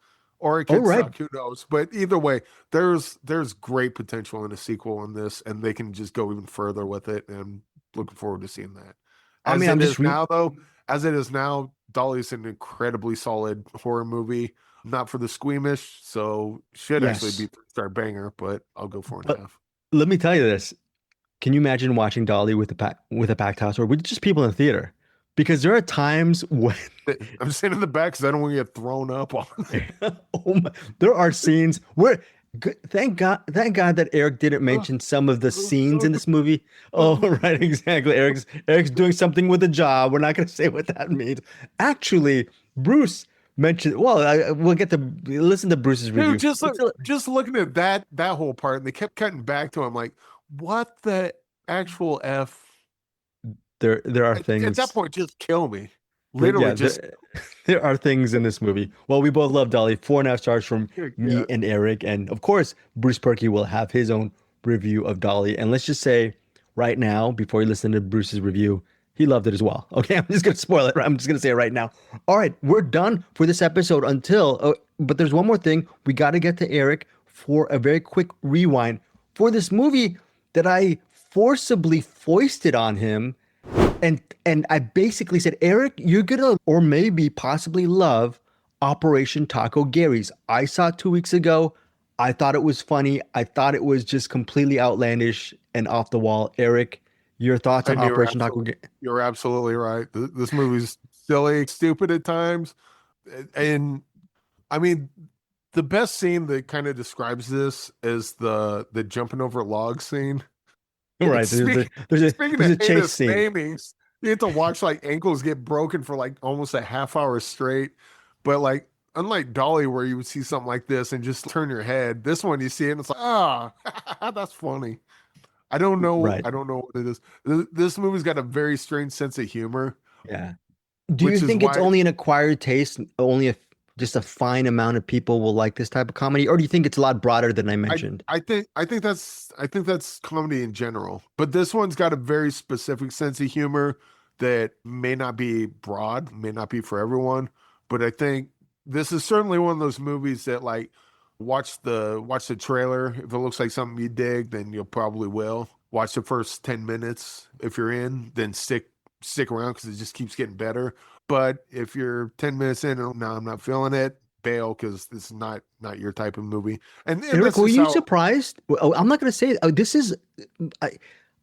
[SPEAKER 3] Or it
[SPEAKER 2] All
[SPEAKER 3] could
[SPEAKER 2] right.
[SPEAKER 3] suck, who knows? But either way, there's great potential in a sequel in this, and they can just go even further with it. And looking forward to seeing that.
[SPEAKER 2] I mean, I'm just
[SPEAKER 3] Now, though, as it is now, Dolly's an incredibly solid horror movie. Not for the squeamish, so should actually
[SPEAKER 2] yes.
[SPEAKER 3] be 3-star banger, but I'll go four and a
[SPEAKER 2] But
[SPEAKER 3] half.
[SPEAKER 2] let me tell you this. Can you imagine watching Dolly with a packed house or with just people in the theater? Because there are times when
[SPEAKER 3] I'm sitting in the back because I don't want to get thrown up on.
[SPEAKER 2] oh my, there are scenes where thank God that Eric didn't mention some of the scenes in this movie. Oh, right, exactly. Eric's doing something with a job. We're not going to say what that means. Actually, Bruce mentioned. Well, we'll get to listen to Bruce's review.
[SPEAKER 3] Dude, just looking at that whole part, and they kept cutting back to him, like, what the actual F?
[SPEAKER 2] There are
[SPEAKER 3] At
[SPEAKER 2] things.
[SPEAKER 3] that point, just kill me.
[SPEAKER 2] Yeah,
[SPEAKER 3] Literally, just
[SPEAKER 2] there are things in this movie. Well, we both love Dolly. 4.5 stars from me
[SPEAKER 3] yeah.
[SPEAKER 2] and Eric. And of course, Bruce Purkey will have his own review of Dolly. And let's just say right now, before you listen to Bruce's review, he loved it as well. Okay, I'm just going to spoil it. I'm just going to say it right now. All right, we're done for this episode but there's one more thing. We got to get to Eric for a very quick rewind for this movie that I forcibly foisted on him and I basically said, Eric, you're gonna or maybe possibly love Operation Taco Gary's. I saw it 2 weeks ago. I thought it was funny. I thought it was just completely outlandish and off the wall. Eric, your thoughts on
[SPEAKER 3] And
[SPEAKER 2] Operation Taco Gary?
[SPEAKER 3] you're absolutely right. This movie's silly, stupid at times, and I mean, the best scene that kind of describes this is the jumping over log scene.
[SPEAKER 2] Right.
[SPEAKER 3] Speaking
[SPEAKER 2] There's a
[SPEAKER 3] of
[SPEAKER 2] chase
[SPEAKER 3] heinous
[SPEAKER 2] scene.
[SPEAKER 3] namings, you have to watch like ankles get broken for like almost a half hour straight. But like, unlike Dolly, where you would see something like this and just turn your head, this one you see it and it's like, that's funny. I don't know.
[SPEAKER 2] Right.
[SPEAKER 3] I don't know what it is. This movie's got a very strange sense of humor,
[SPEAKER 2] Yeah. Do you
[SPEAKER 3] which is
[SPEAKER 2] think it's
[SPEAKER 3] why
[SPEAKER 2] only an acquired taste? Just a fine amount of people will like this type of comedy, or do you think it's a lot broader than I mentioned?
[SPEAKER 3] I think that's comedy in general. But this one's got a very specific sense of humor that may not be broad, may not be for everyone. But I think this is certainly one of those movies that like watch the trailer. If it looks like something you dig, then you'll probably will. Watch the first 10 minutes. If you're in, then stick around because it just keeps getting better. But if you're 10 minutes in and no, I'm not feeling it, bail because this is not your type of movie. And
[SPEAKER 2] Eric,
[SPEAKER 3] this
[SPEAKER 2] were
[SPEAKER 3] is
[SPEAKER 2] you
[SPEAKER 3] how
[SPEAKER 2] surprised? I'm not going to say this is. I,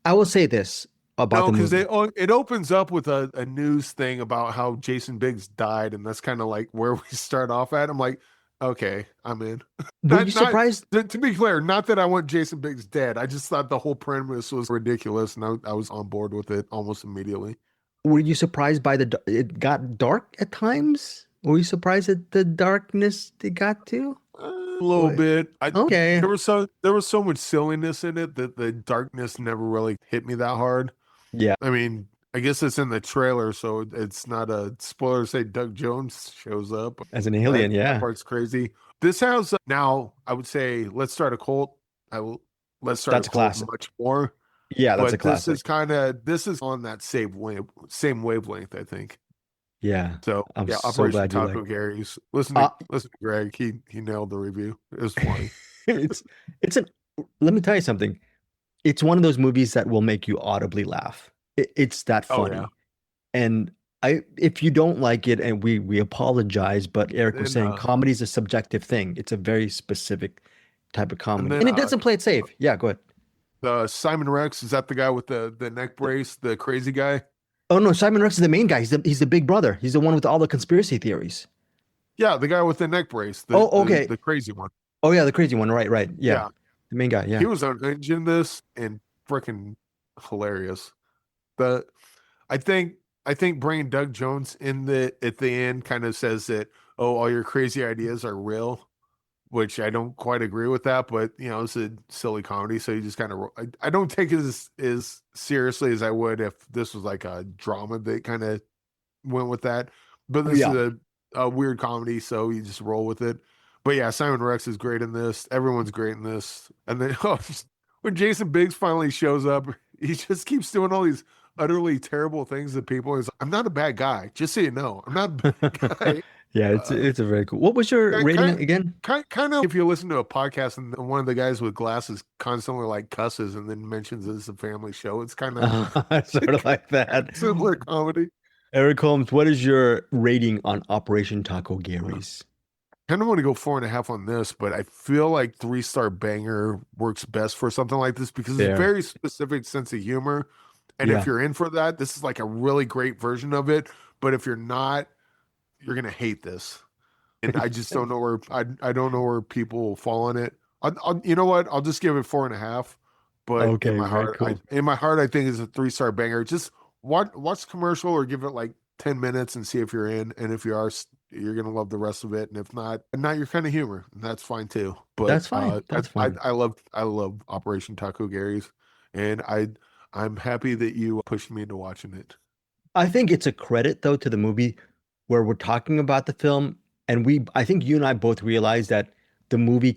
[SPEAKER 2] I will say this about
[SPEAKER 3] no,
[SPEAKER 2] the
[SPEAKER 3] because
[SPEAKER 2] movie.
[SPEAKER 3] it opens up with a news thing about how Jason Biggs died, and that's kind of like where we start off at. I'm like, okay, I'm in.
[SPEAKER 2] Were you surprised?
[SPEAKER 3] To be clear, not that I want Jason Biggs dead. I just thought the whole premise was ridiculous, and I was on board with it almost immediately.
[SPEAKER 2] Were you surprised by it got dark at times? Were you surprised at the darkness it got to?
[SPEAKER 3] A little bit.
[SPEAKER 2] Okay.
[SPEAKER 3] There was so much silliness in it that the darkness never really hit me that hard.
[SPEAKER 2] Yeah.
[SPEAKER 3] I mean, I guess it's in the trailer, so it's not a spoiler to say Doug Jones shows up.
[SPEAKER 2] As an alien,
[SPEAKER 3] That
[SPEAKER 2] yeah.
[SPEAKER 3] part's crazy. This has now, I would say, let's start a cult. Let's start
[SPEAKER 2] That's
[SPEAKER 3] a
[SPEAKER 2] a
[SPEAKER 3] cult
[SPEAKER 2] classic.
[SPEAKER 3] much more.
[SPEAKER 2] Yeah, that's
[SPEAKER 3] But
[SPEAKER 2] a classic.
[SPEAKER 3] this is on that same wavelength, I think.
[SPEAKER 2] Yeah.
[SPEAKER 3] So
[SPEAKER 2] I'm
[SPEAKER 3] yeah,
[SPEAKER 2] so
[SPEAKER 3] Operation
[SPEAKER 2] glad you
[SPEAKER 3] Taco
[SPEAKER 2] like.
[SPEAKER 3] Gary's. Listen to Greg. He nailed the review. It was funny.
[SPEAKER 2] it's an let me tell you something. It's one of those movies that will make you audibly laugh. It's that
[SPEAKER 3] Oh,
[SPEAKER 2] funny.
[SPEAKER 3] yeah.
[SPEAKER 2] And if you don't like it, and we apologize, but Eric was saying comedy is a subjective thing. It's a very specific type of comedy, and it doesn't play it safe. Yeah, go ahead.
[SPEAKER 3] Simon Rex, is that the guy with the neck brace, the crazy guy?
[SPEAKER 2] Oh no, Simon Rex is the main guy. He's the big brother. He's the one with all the conspiracy theories.
[SPEAKER 3] Yeah, the guy with the neck brace.
[SPEAKER 2] Okay.
[SPEAKER 3] The crazy one.
[SPEAKER 2] Oh yeah, the crazy one. Right. Yeah.
[SPEAKER 3] Yeah.
[SPEAKER 2] The main guy. Yeah.
[SPEAKER 3] He was in this and freaking hilarious. The I think bringing Doug Jones in at the end kind of says that, oh, all your crazy ideas are real, which I don't quite agree with that, but it's a silly comedy, so you just kind of I don't take it as seriously as I would if this was like a drama that kind of went with that. But this is a weird comedy, so you just roll with it. But yeah, Simon Rex is great in this. Everyone's great in this. And then when Jason Biggs finally shows up, he just keeps doing all these utterly terrible things to people. He's like, I'm not a bad guy, just so you know. I'm not a bad guy.
[SPEAKER 2] Yeah, it's a very cool. What was your rating again?
[SPEAKER 3] Kind of if you listen to a podcast and one of the guys with glasses constantly like cusses and then mentions it's a family show, it's kind of
[SPEAKER 2] sort of like that.
[SPEAKER 3] Similar comedy.
[SPEAKER 2] Eric Holmes, what is your rating on Operation Taco Gary's?
[SPEAKER 3] I kind of want to go 4.5 on this, but I feel like 3-star banger works best for something like this because it's a very specific sense of humor. And if you're in for that, this is like a really great version of it. But if you're not, you're gonna hate this. And I just don't know where I don't know where people will fall on it. You know what? I'll just give it 4.5. But in my heart, I think it's a 3-star banger. Just watch the commercial or give it like 10 minutes and see if you're in. And if you are, you're gonna love the rest of it. And if not your kind of humor, and that's fine too. But
[SPEAKER 2] that's fine. That's fine.
[SPEAKER 3] I love Operation Taco Gary's, and I'm happy that you pushed me into watching it.
[SPEAKER 2] I think it's a credit though to the movie where we're talking about the film, and I think you and I both realize that the movie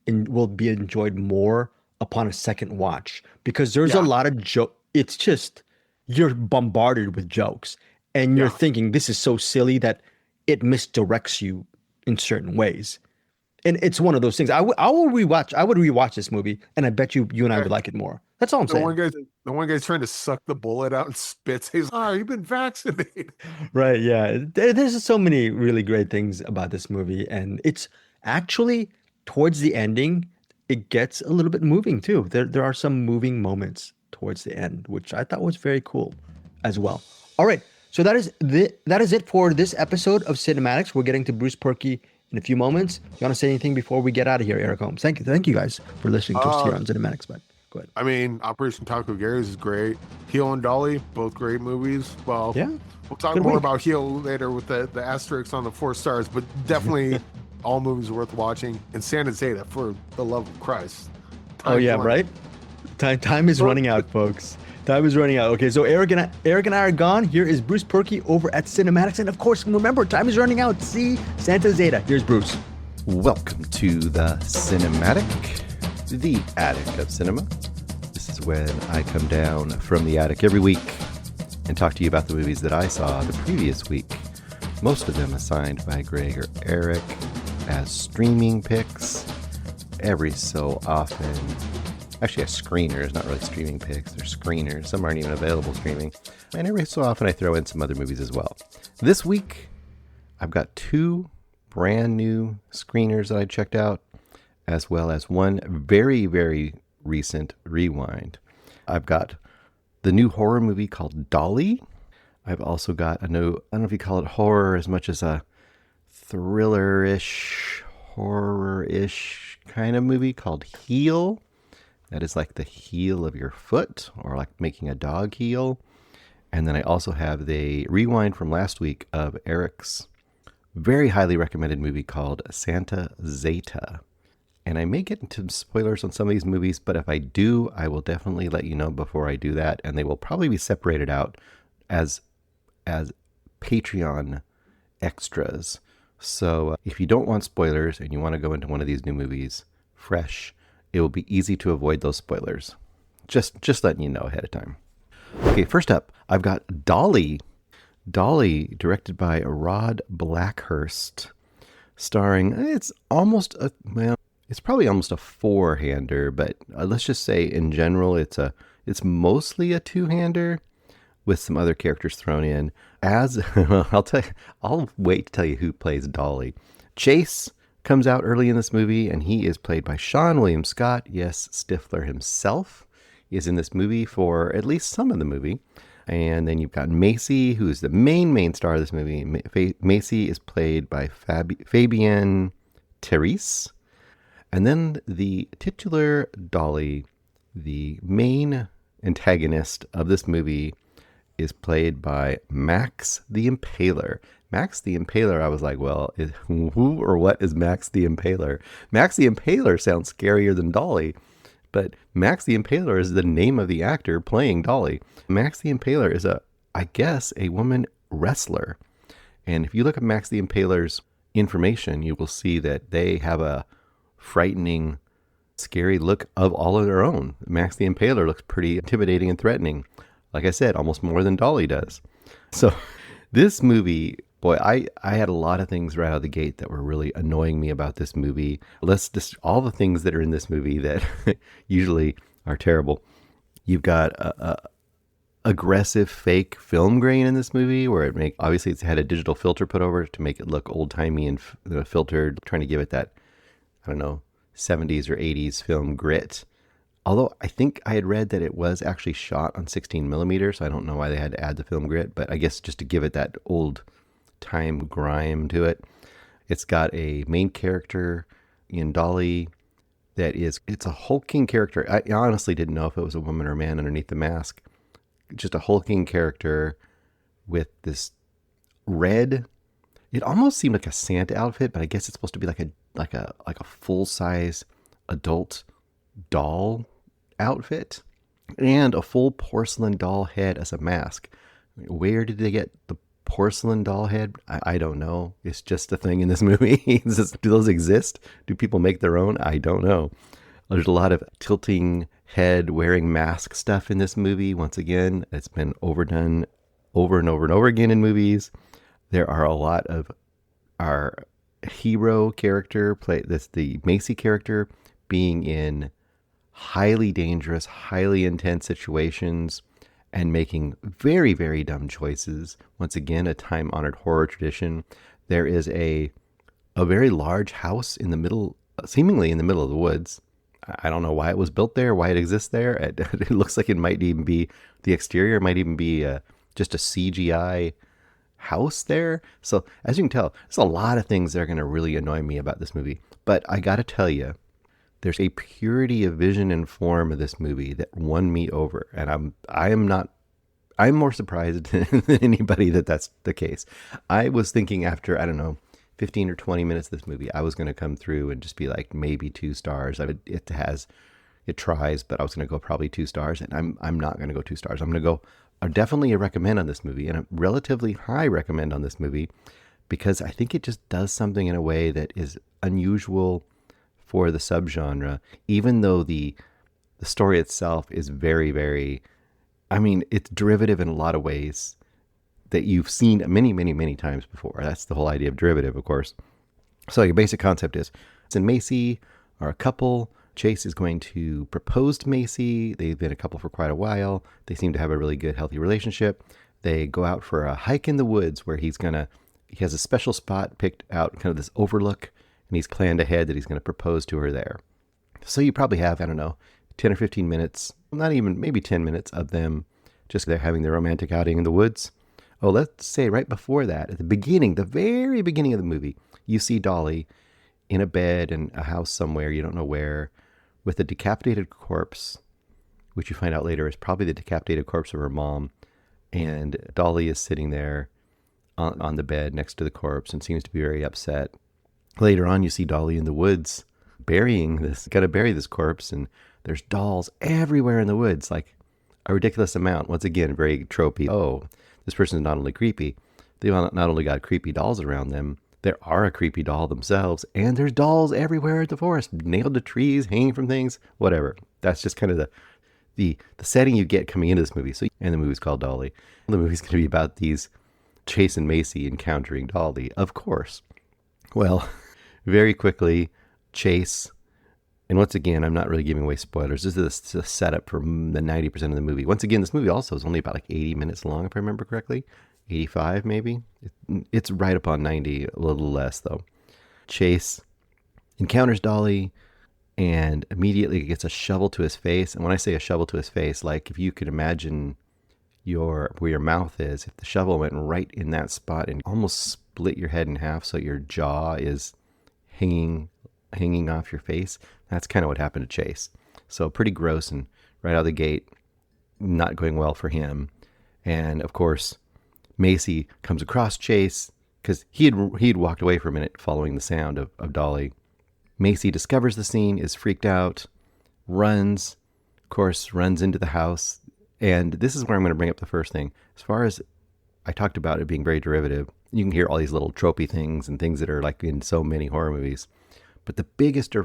[SPEAKER 2] will be enjoyed more upon a second watch because there's a lot of joke. It's just you're bombarded with jokes, and you're thinking this is so silly that it misdirects you in certain ways. And it's one of those things. I would rewatch this movie, and I bet you and I would like it more. That's all I'm saying.
[SPEAKER 3] The one guy's trying to suck the bullet out and spits. He's like, you've been vaccinated.
[SPEAKER 2] Right, yeah. There's so many really great things about this movie. And it's actually, towards the ending, it gets a little bit moving too. There are some moving moments towards the end, which I thought was very cool as well. All right, so that is it for this episode of CinemAddicts. We're getting to Bruce Purkey in a few moments. You want to say anything before we get out of here, Eric Holmes? Thank you guys for listening to us here on CinemAddicts, bud. Go ahead.
[SPEAKER 3] I mean, Operation Taco Gary's is great. Heel and Dolly, both great movies. Well, yeah, we'll talk more about Heel later with the asterisk on the 4 stars, but definitely all movies worth watching. And Santa Zeta, for the love of Christ.
[SPEAKER 2] Right? Time is running out, folks. Time is running out. Okay, so Eric and I are gone. Here is Bruce Purkey over at CinemAddicts. And of course, remember, time is running out. See Santa Zeta. Here's Bruce.
[SPEAKER 4] Welcome to the Cinem-Attic, the attic of cinema. This is when I come down from the attic every week and talk to you about the movies that I saw the previous week. Most of them assigned by Greg or Eric as streaming picks. Every so often, actually, screeners, not really streaming picks. They're screeners. Some aren't even available streaming. And every so often, I throw in some other movies as well. This week, I've got 2 brand new screeners that I checked out, as well as one very, very recent rewind. I've got the new horror movie called Dolly. I've also got I don't know if you call it horror as much as a thriller-ish, horror-ish kind of movie called Heel. That is like the heel of your foot, or like making a dog heel. And then I also have the rewind from last week of Eric's very highly recommended movie called Santa Zeta. And I may get into spoilers on some of these movies, but if I do, I will definitely let you know before I do that. And they will probably be separated out as Patreon extras. So if you don't want spoilers and you want to go into one of these new movies fresh, it will be easy to avoid those spoilers. Just letting you know ahead of time. Okay, first up, I've got Dolly. Dolly, directed by Rod Blackhurst, starring, it's probably almost a 4-hander, but let's just say in general, it's mostly a 2-hander with some other characters thrown in. I'll wait to tell you who plays Dolly. Chase comes out early in this movie, and he is played by Sean William Scott. Yes, Stifler himself is in this movie for at least some of the movie. And then you've got Macy, who's the main star of this movie. Macy is played by Fabienne Therese. And then the titular Dolly, the main antagonist of this movie, is played by Max the Impaler. Max the Impaler, I was like, well, who or what is Max the Impaler? Max the Impaler sounds scarier than Dolly, but Max the Impaler is the name of the actor playing Dolly. Max the Impaler is I guess, a woman wrestler. And if you look at Max the Impaler's information, you will see that they have a frightening, scary look of all of their own. Max the Impaler looks pretty intimidating and threatening. Like I said, almost more than Dolly does. So this movie, boy, I had a lot of things right out of the gate that were really annoying me about this movie. Let's just, all the things that are in this movie that usually are terrible. You've got a aggressive fake film grain in this movie where obviously it's had a digital filter put over it to make it look old-timey and filtered, trying to give it that, I don't know, 70s or 80s film grit. Although I think I had read that it was actually shot on 16 millimeters, so I don't know why they had to add the film grit, but I guess just to give it that old time grime to it. It's got a main character in Dolly it's a hulking character. I honestly didn't know if it was a woman or a man underneath the mask. Just a hulking character with this red, it almost seemed like a Santa outfit, but I guess it's supposed to be like a full-size adult doll outfit and a full porcelain doll head as a mask. Where did they get the porcelain doll head? I don't know. It's just a thing in this movie. Do those exist? Do people make their own? I don't know. There's a lot of tilting head wearing mask stuff in this movie. Once again, it's been overdone over and over and over again in movies. There are a lot of our hero character, the Macy character, being in highly dangerous, highly intense situations and making very, very dumb choices. Once again, a time-honored horror tradition. There is a very large house in the middle, seemingly in the middle of the woods. I don't know why it was built there, why it exists there. It looks like it might even be, the exterior might even be just a CGI house there. So as you can tell, there's a lot of things that are going to really annoy me about this movie. But I got to tell you, there's a purity of vision and form of this movie that won me over. And I'm more surprised than anybody that that's the case. I was thinking after, I don't know, 15 or 20 minutes of this movie, I was going to come through and just be like maybe 2 stars. It tries, but I was going to go probably 2 stars, and I'm not going to go 2 stars. I'm going to go definitely a recommend on this movie, and a relatively high recommend on this movie, because I think it just does something in a way that is unusual for the subgenre, even though the story itself is very, very, I mean, it's derivative in a lot of ways that you've seen many, many, many times before. That's the whole idea of derivative, of course. So your basic concept is, Chase and Macy are a couple. Chase is going to propose to Macy. They've been a couple for quite a while. They seem to have a really good, healthy relationship. They go out for a hike in the woods where he has a special spot picked out, kind of this overlook, and he's planned ahead that he's going to propose to her there. So you probably have, I don't know, 10 or 15 minutes, not even, maybe 10 minutes of them just there having their romantic outing in the woods. Oh, let's say right before that, at the beginning, the very beginning of the movie, you see Dolly in a bed in a house somewhere, you don't know where, with a decapitated corpse, which you find out later is probably the decapitated corpse of her mom. And Dolly is sitting there on the bed next to the corpse and seems to be very upset. Later on, you see Dolly in the woods gotta bury this corpse, and there's dolls everywhere in the woods, like a ridiculous amount. Once again, very tropey. Oh, this person is not only creepy, they've not only got creepy dolls around them, there are a creepy doll themselves, and there's dolls everywhere in the forest, nailed to trees, hanging from things, whatever. That's just kind of the setting you get coming into this movie. And the movie's called Dolly. The movie's going to be about these Chase and Macy encountering Dolly, of course. Well, very quickly, Chase, and once again, I'm not really giving away spoilers. This is a setup for the 90% of the movie. Once again, this movie also is only about like 80 minutes long, if I remember correctly. 85 maybe. It's right upon 90, a little less though. Chase encounters Dolly and immediately gets a shovel to his face. And when I say a shovel to his face, like if you could imagine where your mouth is, if the shovel went right in that spot and almost split your head in half so your jaw is hanging off your face, that's kind of what happened to Chase. So pretty gross, and right out of the gate, not going well for him. And of course, Macy comes across Chase because he'd walked away for a minute following the sound of Dolly. Macy discovers the scene, is freaked out, runs into the house. And this is where I'm going to bring up the first thing. As far as I talked about it being very derivative, you can hear all these little tropey things and things that are like in so many horror movies. But the biggest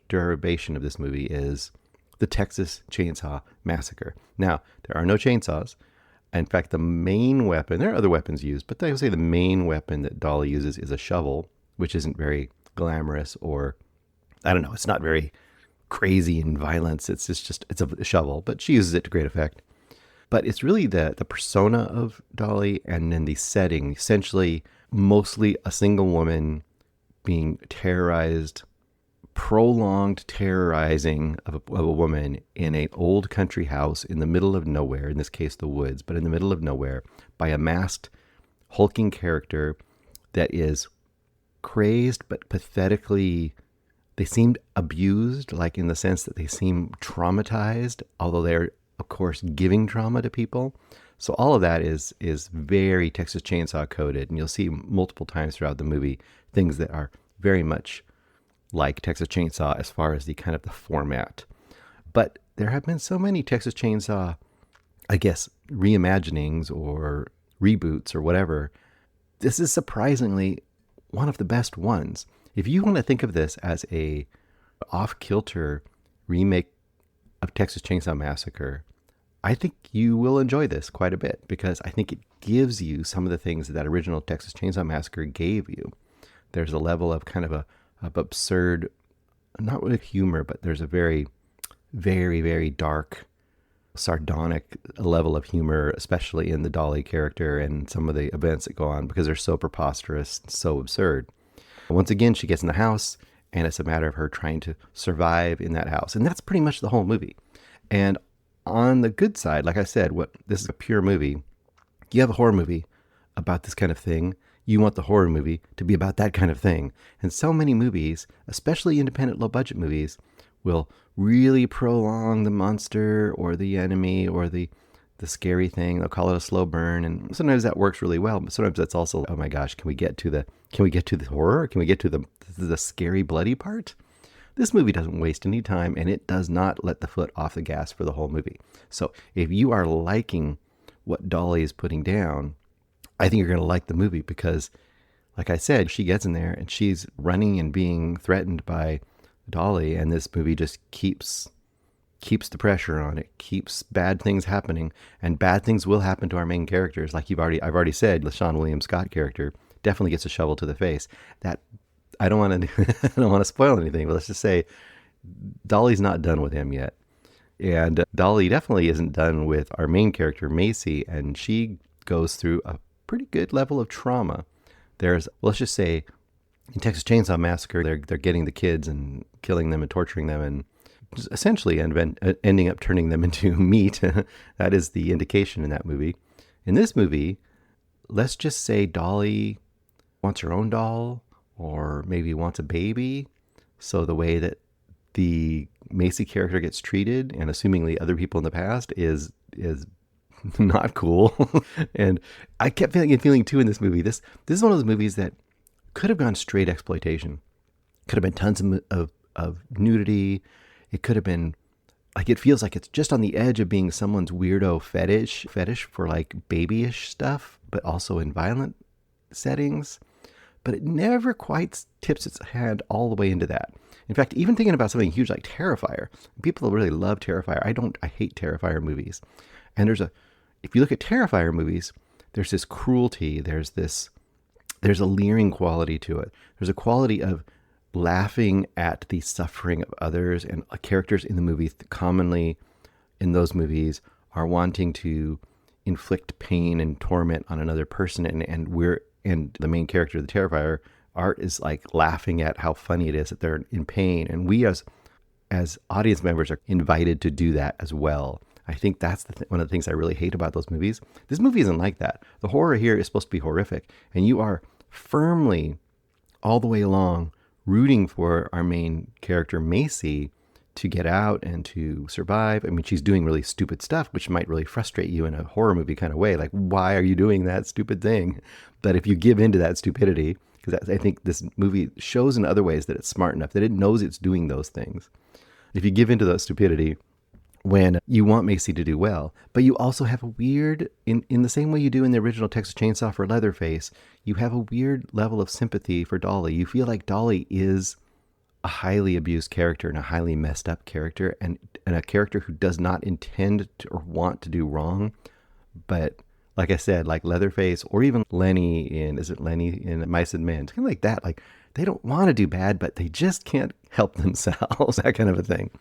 [SPEAKER 4] derivation of this movie is the Texas Chainsaw Massacre. Now, there are no chainsaws. In fact, the main weapon, there are other weapons used, but they would say the main weapon that Dolly uses is a shovel, which isn't very glamorous, or, I don't know, it's not very crazy in violence. It's a shovel, but she uses it to great effect. But it's really the persona of Dolly, and then the setting, essentially mostly a single woman being terrorized, prolonged terrorizing of a woman in an old country house in the middle of nowhere, in this case the woods, but in the middle of nowhere, by a masked, hulking character that is crazed but pathetically, they seemed abused, like in the sense that they seem traumatized, although they're, of course, giving trauma to people. So all of that is very Texas Chainsaw coded, and you'll see multiple times throughout the movie things that are very much like Texas Chainsaw as far as the kind of the format. But there have been so many Texas Chainsaw, I guess, reimaginings or reboots or whatever. This is surprisingly one of the best ones. If you want to think of this as a off-kilter remake of Texas Chainsaw Massacre, I think you will enjoy this quite a bit, because I think it gives you some of the things that original Texas Chainsaw Massacre gave you. There's a level of kind of absurd, not with humor, but there's a very, very, very dark, sardonic level of humor, especially in the Dolly character and some of the events that go on, because they're so preposterous, so absurd. Once again, she gets in the house, and it's a matter of her trying to survive in that house. And that's pretty much the whole movie. And on the good side, like I said, this is a pure movie. You have a horror movie about this kind of thing. You want the horror movie to be about that kind of thing. And so many movies, especially independent low-budget movies, will really prolong the monster or the enemy or the scary thing. They'll call it a slow burn, and sometimes that works really well. But sometimes that's also, oh my gosh, can we get to the horror? Can we get to the scary, bloody part? This movie doesn't waste any time, and it does not let the foot off the gas for the whole movie. So if you are liking what Dolly is putting down, I think you're going to like the movie, because, like I said, she gets in there and she's running and being threatened by Dolly, and this movie just keeps the pressure on. It keeps bad things happening, and bad things will happen to our main characters. Like I've already said, the Sean William Scott character definitely gets a shovel to the face. That I don't want to spoil anything, but let's just say Dolly's not done with him yet, and Dolly definitely isn't done with our main character Macy, and she goes through a pretty good level of trauma. Let's just say, in Texas Chainsaw Massacre, they're getting the kids and killing them and torturing them, and essentially ending up turning them into meat. That is the indication in that movie. In this movie, let's just say Dolly wants her own doll, or maybe wants a baby. So the way that the Macy character gets treated, and assumingly other people in the past, is not cool. And I kept feeling too in this movie. This is one of those movies that could have gone straight exploitation. Could have been tons of nudity. It could have been like, it feels like it's just on the edge of being someone's weirdo fetish for like babyish stuff, but also in violent settings. But it never quite tips its hand all the way into that. In fact, even thinking about something huge like Terrifier, people really love Terrifier. I hate Terrifier movies. And if you look at Terrifier movies, there's this cruelty, there's a leering quality to it. There's a quality of laughing at the suffering of others, and characters in the movie commonly in those movies are wanting to inflict pain and torment on another person, and the main character of the Terrifier, Art, is like laughing at how funny it is that they're in pain, and we as audience members are invited to do that as well. I think that's one of the things I really hate about those movies. This movie isn't like that. The horror here is supposed to be horrific, and you are firmly all the way along rooting for our main character, Macy, to get out and to survive. I mean, she's doing really stupid stuff, which might really frustrate you in a horror movie kind of way. Like, why are you doing that stupid thing? But if you give in to that stupidity, because I think this movie shows in other ways that it's smart enough, that it knows it's doing those things. If you give in to that stupidity, when you want Macy to do well, but you also have a weird, in the same way you do in the original Texas Chainsaw for Leatherface, you have a weird level of sympathy for Dolly. You feel like Dolly is a highly abused character and a highly messed up character, and a character who does not intend to or want to do wrong. But like I said, like Leatherface or even Lenny in Mice and Men, kind of like that. Like, they don't want to do bad, but they just can't help themselves, that kind of a thing.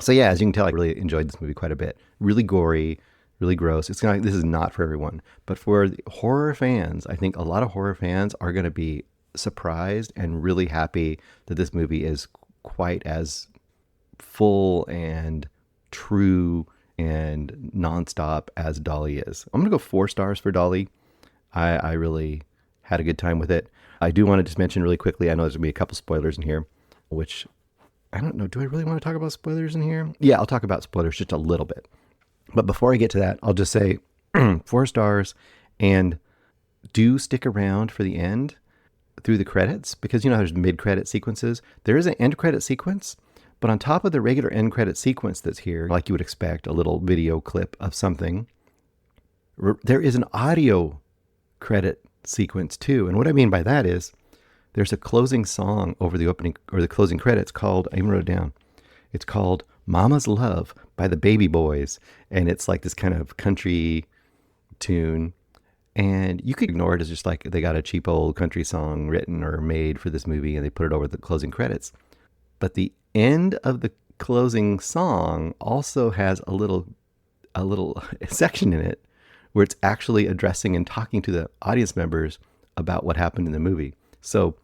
[SPEAKER 4] So yeah, as you can tell, I really enjoyed this movie quite a bit. Really gory, really gross. This is not for everyone, but for the horror fans, I think a lot of horror fans are going to be surprised and really happy that this movie is quite as full and true and nonstop as Dolly is. I'm going to go 4 stars for Dolly. I really had a good time with it. I do want to just mention really quickly, I know there's going to be a couple spoilers in here, which I don't know. Do I really want to talk about spoilers in here? Yeah, I'll talk about spoilers just a little bit. But before I get to that, I'll just say 4 stars, and do stick around for the end through the credits, because you know there's mid-credit sequences. There is an end-credit sequence, but on top of the regular end-credit sequence that's here, like you would expect, a little video clip of something, there is an audio credit sequence too. And what I mean by that is there's a closing song over the opening or the closing credits called, I even wrote it down, it's called Mama's Love by the Baby Boys. And it's like this kind of country tune. And you could ignore it as just like they got a cheap old country song written or made for this movie and they put it over the closing credits. But the end of the closing song also has a little section in it where it's actually addressing and talking to the audience members about what happened in the movie. So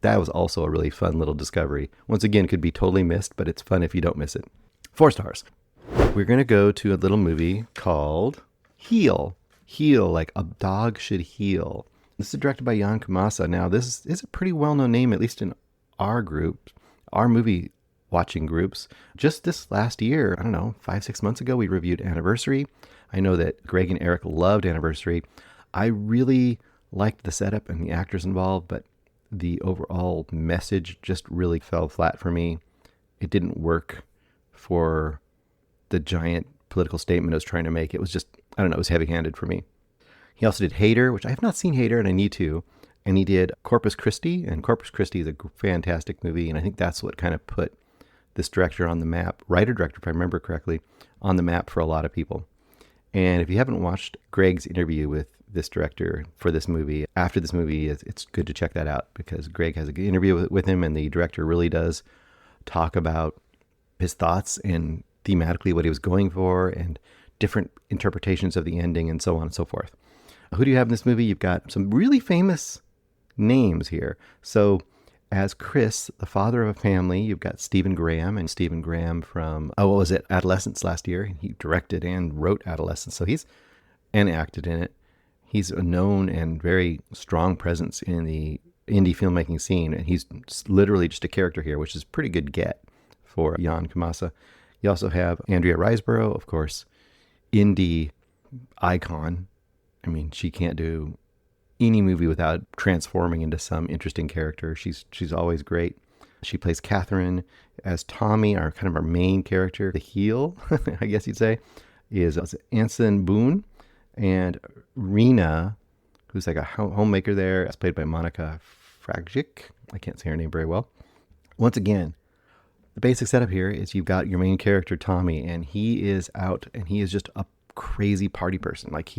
[SPEAKER 4] that was also a really fun little discovery. Once again, could be totally missed, but it's fun if you don't miss it. 4 stars. We're going to go to a little movie called Heel. Heel, like a dog should heel. This is directed by Jan Kamasa. Now, this is a pretty well-known name, at least in our group, our movie watching groups. Just this last year, I don't know, 5-6 months ago, we reviewed Anniversary. I know that Greg and Eric loved Anniversary. I really liked the setup and the actors involved, but the overall message just really fell flat for me. It didn't work for the giant political statement I was trying to make. It was just, I don't know, it was heavy-handed for me. He also did Hater, which I have not seen Hater, and I need to. And he did Corpus Christi, and Corpus Christi is a fantastic movie, and I think that's what kind of put this director on the map, writer-director, if I remember correctly, on the map for a lot of people. And if you haven't watched Greg's interview with this director for this movie, after this movie, it's good to check that out, because Greg has a good interview with him, and the director really does talk about his thoughts and thematically what he was going for and different interpretations of the ending and so on and so forth. Who do you have in this movie? You've got some really famous names here. So as Chris, the father of a family, you've got Stephen Graham, and Stephen Graham from, Adolescence last year. He directed and wrote Adolescence. So and acted in it. He's a known and very strong presence in the indie filmmaking scene. And he's literally just a character here, which is a pretty good get for Jan Kamasa. You also have Andrea Riseborough, of course, indie icon. I mean, she can't do any movie without transforming into some interesting character. She's always great. She plays Catherine as Tommy, our main character. The heel, I guess you'd say, is Anson Boone, and Rena, who's like a homemaker there, is played by Monica Fragic. I can't say her name very well. Once again, the basic setup here is you've got your main character, Tommy, and he is out, and he is just a crazy party person. Like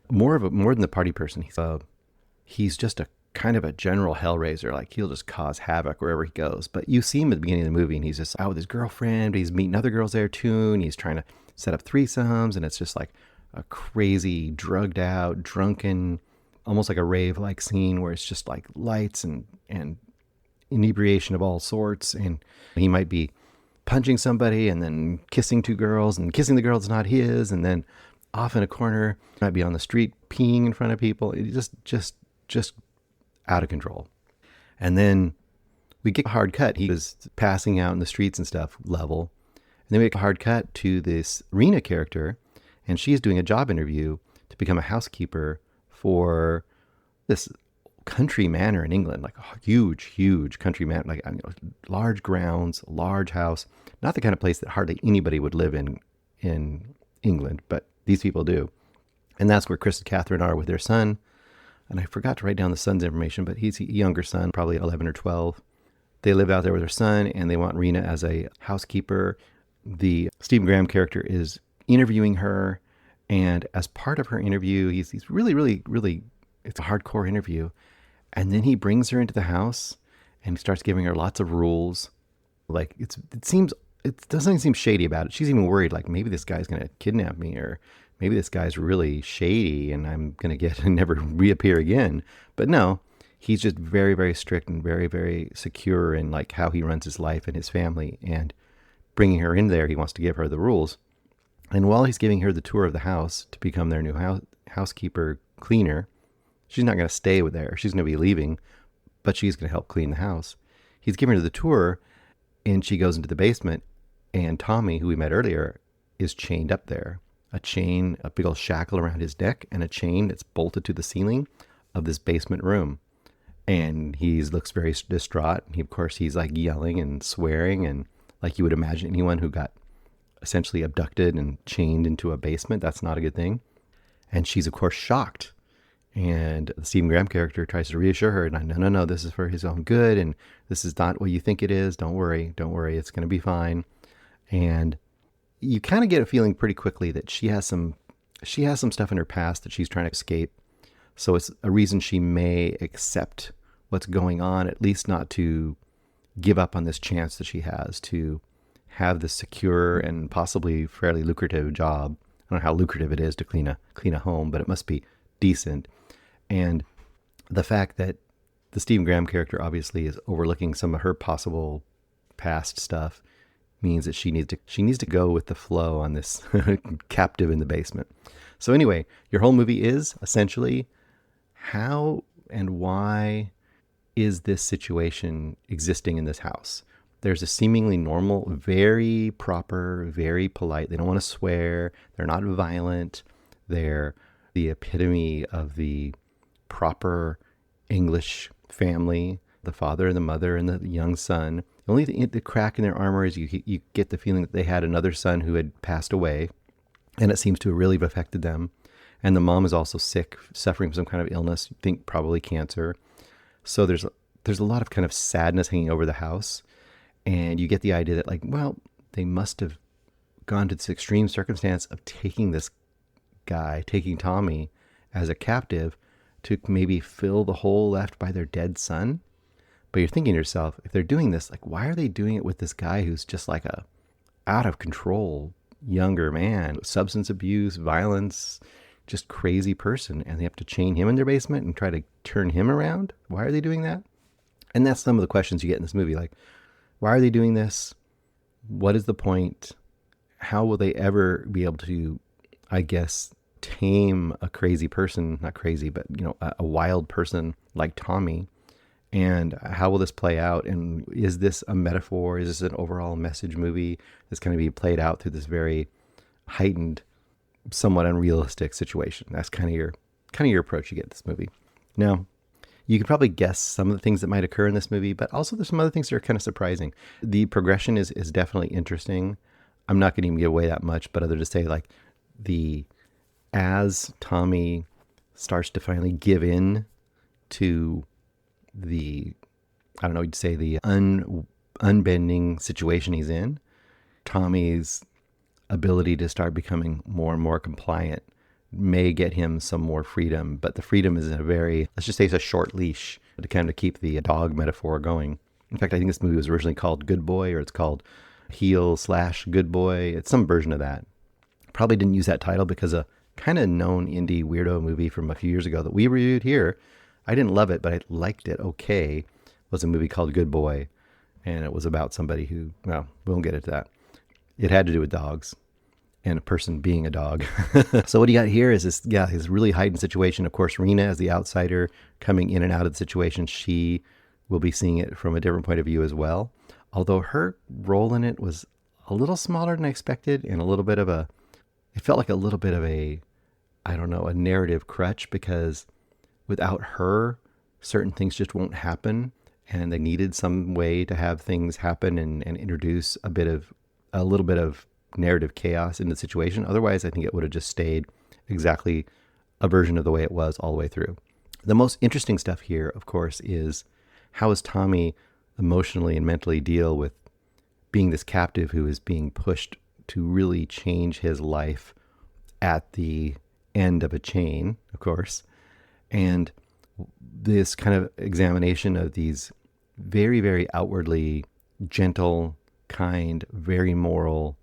[SPEAKER 4] more than the party person. He's just a kind of a general hellraiser. Like, he'll just cause havoc wherever he goes. But you see him at the beginning of the movie, and he's just out with his girlfriend. He's meeting other girls there too, and he's trying to set up threesomes, and it's just like a crazy, drugged out, drunken, almost like a rave-like scene where it's just like lights and inebriation of all sorts. And he might be punching somebody and then kissing two girls and kissing the girl that's not his, and then off in a corner, might be on the street peeing in front of people. It just out of control. And then we get a hard cut. He was passing out in the streets and stuff level. And then we get a hard cut to this Rena character, and she's doing a job interview to become a housekeeper for this country manor in England, like a huge country manor, like, you know, large grounds, large house, not the kind of place that hardly anybody would live in England, but these people do. And that's where Chris and Catherine are with their son. And I forgot to write down the son's information, but he's a younger son, probably 11 or 12. They live out there with their son, and they want Rena as a housekeeper. The Stephen Graham character is interviewing her, and as part of her interview, he's really, it's a hardcore interview. And then he brings her into the house and starts giving her lots of rules. Like, it doesn't seem shady about it. She's even worried, like, maybe this guy's going to kidnap me, or maybe this guy's really shady and I'm going to get and never reappear again. But no, he's just very, very strict and very, very secure in like how he runs his life and his family. And bringing her in there, he wants to give her the rules. And while he's giving her the tour of the house to become their new housekeeper cleaner, she's not going to stay there. She's going to be leaving, but she's going to help clean the house. He's giving her the tour, and she goes into the basement, and Tommy, who we met earlier, is chained up there. A chain, a big old shackle around his neck, and a chain that's bolted to the ceiling of this basement room. And he looks very distraught. Of course, he's like yelling and swearing, and like you would imagine anyone who got essentially abducted and chained into a basement, that's not a good thing. And she's, of course, shocked. And the Stephen Graham character tries to reassure her, no, this is for his own good, and this is not what you think it is. Don't worry, it's going to be fine. And you kind of get a feeling pretty quickly that she has some stuff in her past that she's trying to escape. So it's a reason she may accept what's going on, at least not to give up on this chance that she has to have this secure and possibly fairly lucrative job. I don't know how lucrative it is to clean a home, but it must be decent. And the fact that the Stephen Graham character obviously is overlooking some of her possible past stuff means that she needs to go with the flow on this captive in the basement. So anyway, your whole movie is essentially how and why is this situation existing in this house? There's a seemingly normal, very proper, very polite. They don't want to swear. They're not violent. They're the epitome of the proper English family, the father and the mother and the young son. The only thing, the crack in their armor is you get the feeling that they had another son who had passed away, and it seems to really have affected them. And the mom is also sick, suffering from some kind of illness, you think probably cancer. So there's a lot of kind of sadness hanging over the house. And you get the idea that, like, well, they must have gone to this extreme circumstance of taking Tommy as a captive to maybe fill the hole left by their dead son. But you're thinking to yourself, if they're doing this, like, why are they doing it with this guy who's just like a out of control younger man, substance abuse, violence, just crazy person, and they have to chain him in their basement and try to turn him around? Why are they doing that? And that's some of the questions you get in this movie. Like, why are they doing this? What is the point? How will they ever be able to, I guess, tame a crazy person? Not crazy, but, you know, a wild person like Tommy. And how will this play out? And is this a metaphor? Is this an overall message movie that's going to be played out through this very heightened, somewhat unrealistic situation? That's kind of your approach you get in this movie. Now, you can probably guess some of the things that might occur in this movie, but also there's some other things that are kind of surprising. The progression is definitely interesting. I'm not going to even give away that much, but other to say, like, as Tommy starts to finally give in to the, I don't know, you'd say the unbending situation he's in, Tommy's ability to start becoming more and more compliant may get him some more freedom, but the freedom is in a very, let's just say it's a short leash to kind of keep the dog metaphor going. In fact, I think this movie was originally called Good Boy, or it's called Heel/Good Boy. It's some version of that. Probably didn't use that title because a kind of known indie weirdo movie from a few years ago that we reviewed here, I didn't love it, but I liked it okay, was a movie called Good Boy. And it was about somebody who, well, we won't get into that. It had to do with dogs and a person being a dog. So what you got here is this really heightened situation. Of course, Rena, as the outsider coming in and out of the situation, she will be seeing it from a different point of view as well. Although her role in it was a little smaller than I expected, and it felt like a little bit of a narrative crutch, because without her, certain things just won't happen, and they needed some way to have things happen and introduce a little bit of narrative chaos in the situation. Otherwise, I think it would have just stayed exactly a version of the way it was all the way through. The most interesting stuff here, of course, is how does Tommy emotionally and mentally deal with being this captive who is being pushed to really change his life at the end of a chain, of course. And this kind of examination of these very, very outwardly gentle, kind, very moral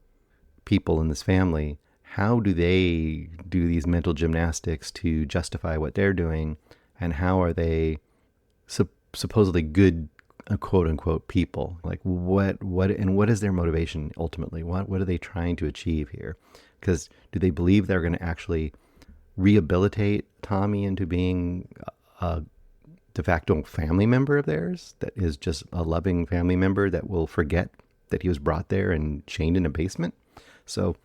[SPEAKER 4] people in this family. How do they do these mental gymnastics to justify what they're doing? And how are they supposedly good, quote unquote, people? Like what is their motivation ultimately? What are they trying to achieve here? Because do they believe they're going to actually rehabilitate Tommy into being a de facto family member of theirs that is just a loving family member that will forget that he was brought there and chained in a basement? So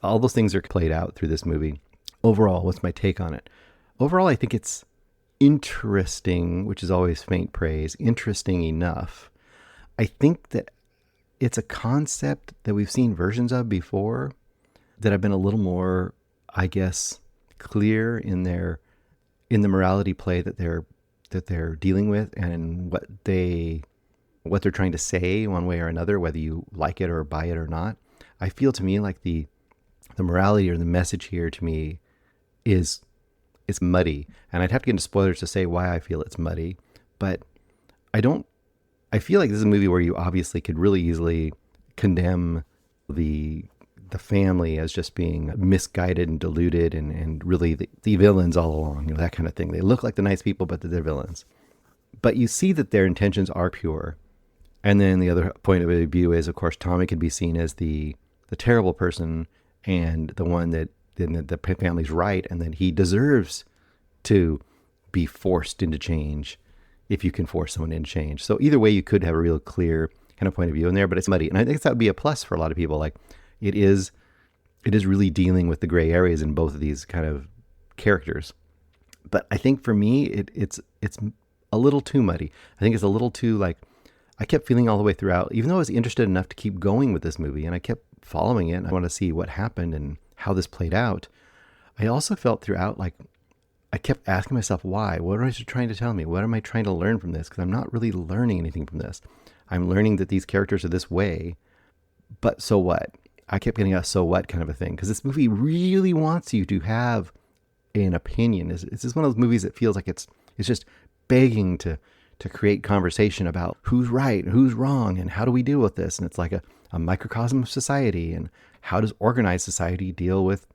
[SPEAKER 4] all those things are played out through this movie. Overall, what's my take on it? Overall, I think it's interesting, which is always faint praise, interesting enough. I think that it's a concept that we've seen versions of before that have been a little more, I guess, clear in the morality play that they're dealing with, and what they're trying to say one way or another, whether you like it or buy it or not. I feel to me like the morality or the message here to me is muddy. And I'd have to get into spoilers to say why I feel it's muddy. But I feel like this is a movie where you obviously could really easily condemn the family as just being misguided and deluded and really the villains all along, that kind of thing. They look like the nice people, but they're villains. But you see that their intentions are pure. And then the other point of view is, of course, Tommy could be seen as the terrible person and the one that the family's right, and that he deserves to be forced into change if you can force someone into change. So either way, you could have a real clear kind of point of view in there, but it's muddy. And I think that would be a plus for a lot of people. Like it is really dealing with the gray areas in both of these kind of characters. But I think for me, it's a little too muddy. I think it's a little too I kept feeling all the way throughout, even though I was interested enough to keep going with this movie and I kept following it and I want to see what happened and how this played out. I also felt throughout I kept asking myself, why? What are I trying to tell me? What am I trying to learn from this? Because I'm not really learning anything from this. I'm learning that these characters are this way, but so what? I kept getting a so what kind of a thing, because this movie really wants you to have an opinion. It's just one of those movies that feels like it's just begging to create conversation about who's right and who's wrong and how do we deal with this. And it's like a microcosm of society, and how does organized society deal with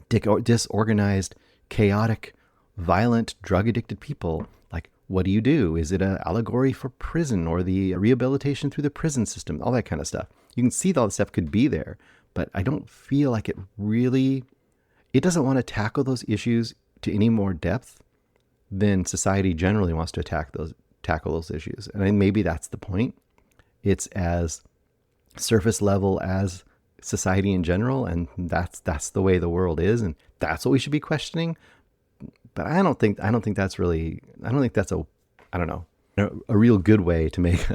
[SPEAKER 4] disorganized, chaotic, violent, drug-addicted people? Like, what do you do? Is it an allegory for prison or the rehabilitation through the prison system? All that kind of stuff. You can see that all the stuff could be there, but I don't feel like it doesn't want to tackle those issues to any more depth than society generally wants to tackle those issues. And I think maybe that's the point. It's as surface level as society in general, and that's the way the world is, and that's what we should be questioning. But I don't think that's a real good way to make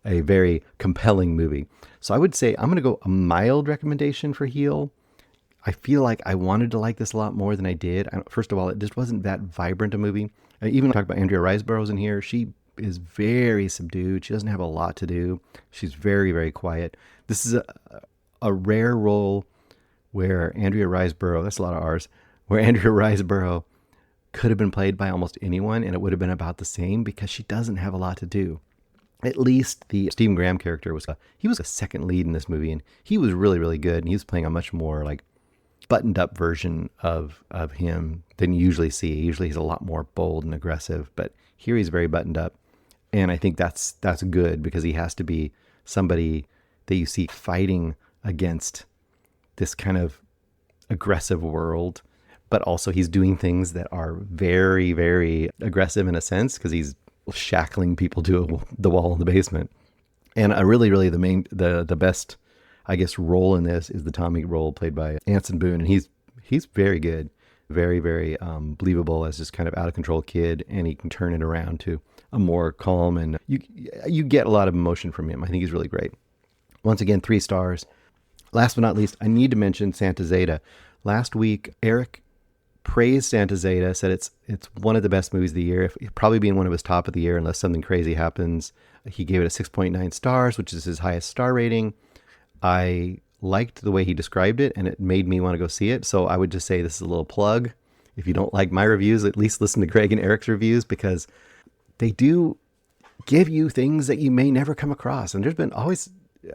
[SPEAKER 4] a very compelling movie. So I would say I'm going to go a mild recommendation for Heel. I feel like I wanted to like this a lot more than I did. First of all, it just wasn't that vibrant a movie. Even talk about Andrea Riseborough's in here. She is very subdued. She doesn't have a lot to do. She's very, very quiet. This is a rare role where Andrea Riseborough, that's a lot of R's, where Andrea Riseborough could have been played by almost anyone and it would have been about the same, because she doesn't have a lot to do. At least the Stephen Graham character was a second lead in this movie, and he was really, really good. And he was playing a much more buttoned up version of him than you usually see. Usually he's a lot more bold and aggressive, but here he's very buttoned up. And I think that's good because he has to be somebody that you see fighting against this kind of aggressive world, but also he's doing things that are very, very aggressive in a sense because he's shackling people to the wall in the basement. And really, really the best, I guess, role in this is the Tommy role played by Anson Boone. And he's very good, very, very believable as this kind of out of control kid. And he can turn it around to a more calm, and you get a lot of emotion from him. I think he's really great. Once again, 3 stars. Last but not least, I need to mention Santa Zeta. Last week, Eric praised Santa Zeta, said it's one of the best movies of the year, probably being one of his top of the year unless something crazy happens. He gave it a 6.9 stars, which is his highest star rating. I liked the way he described it, and it made me want to go see it. So I would just say this is a little plug. If you don't like my reviews, at least listen to Greg and Eric's reviews, because they do give you things that you may never come across. And there's been always,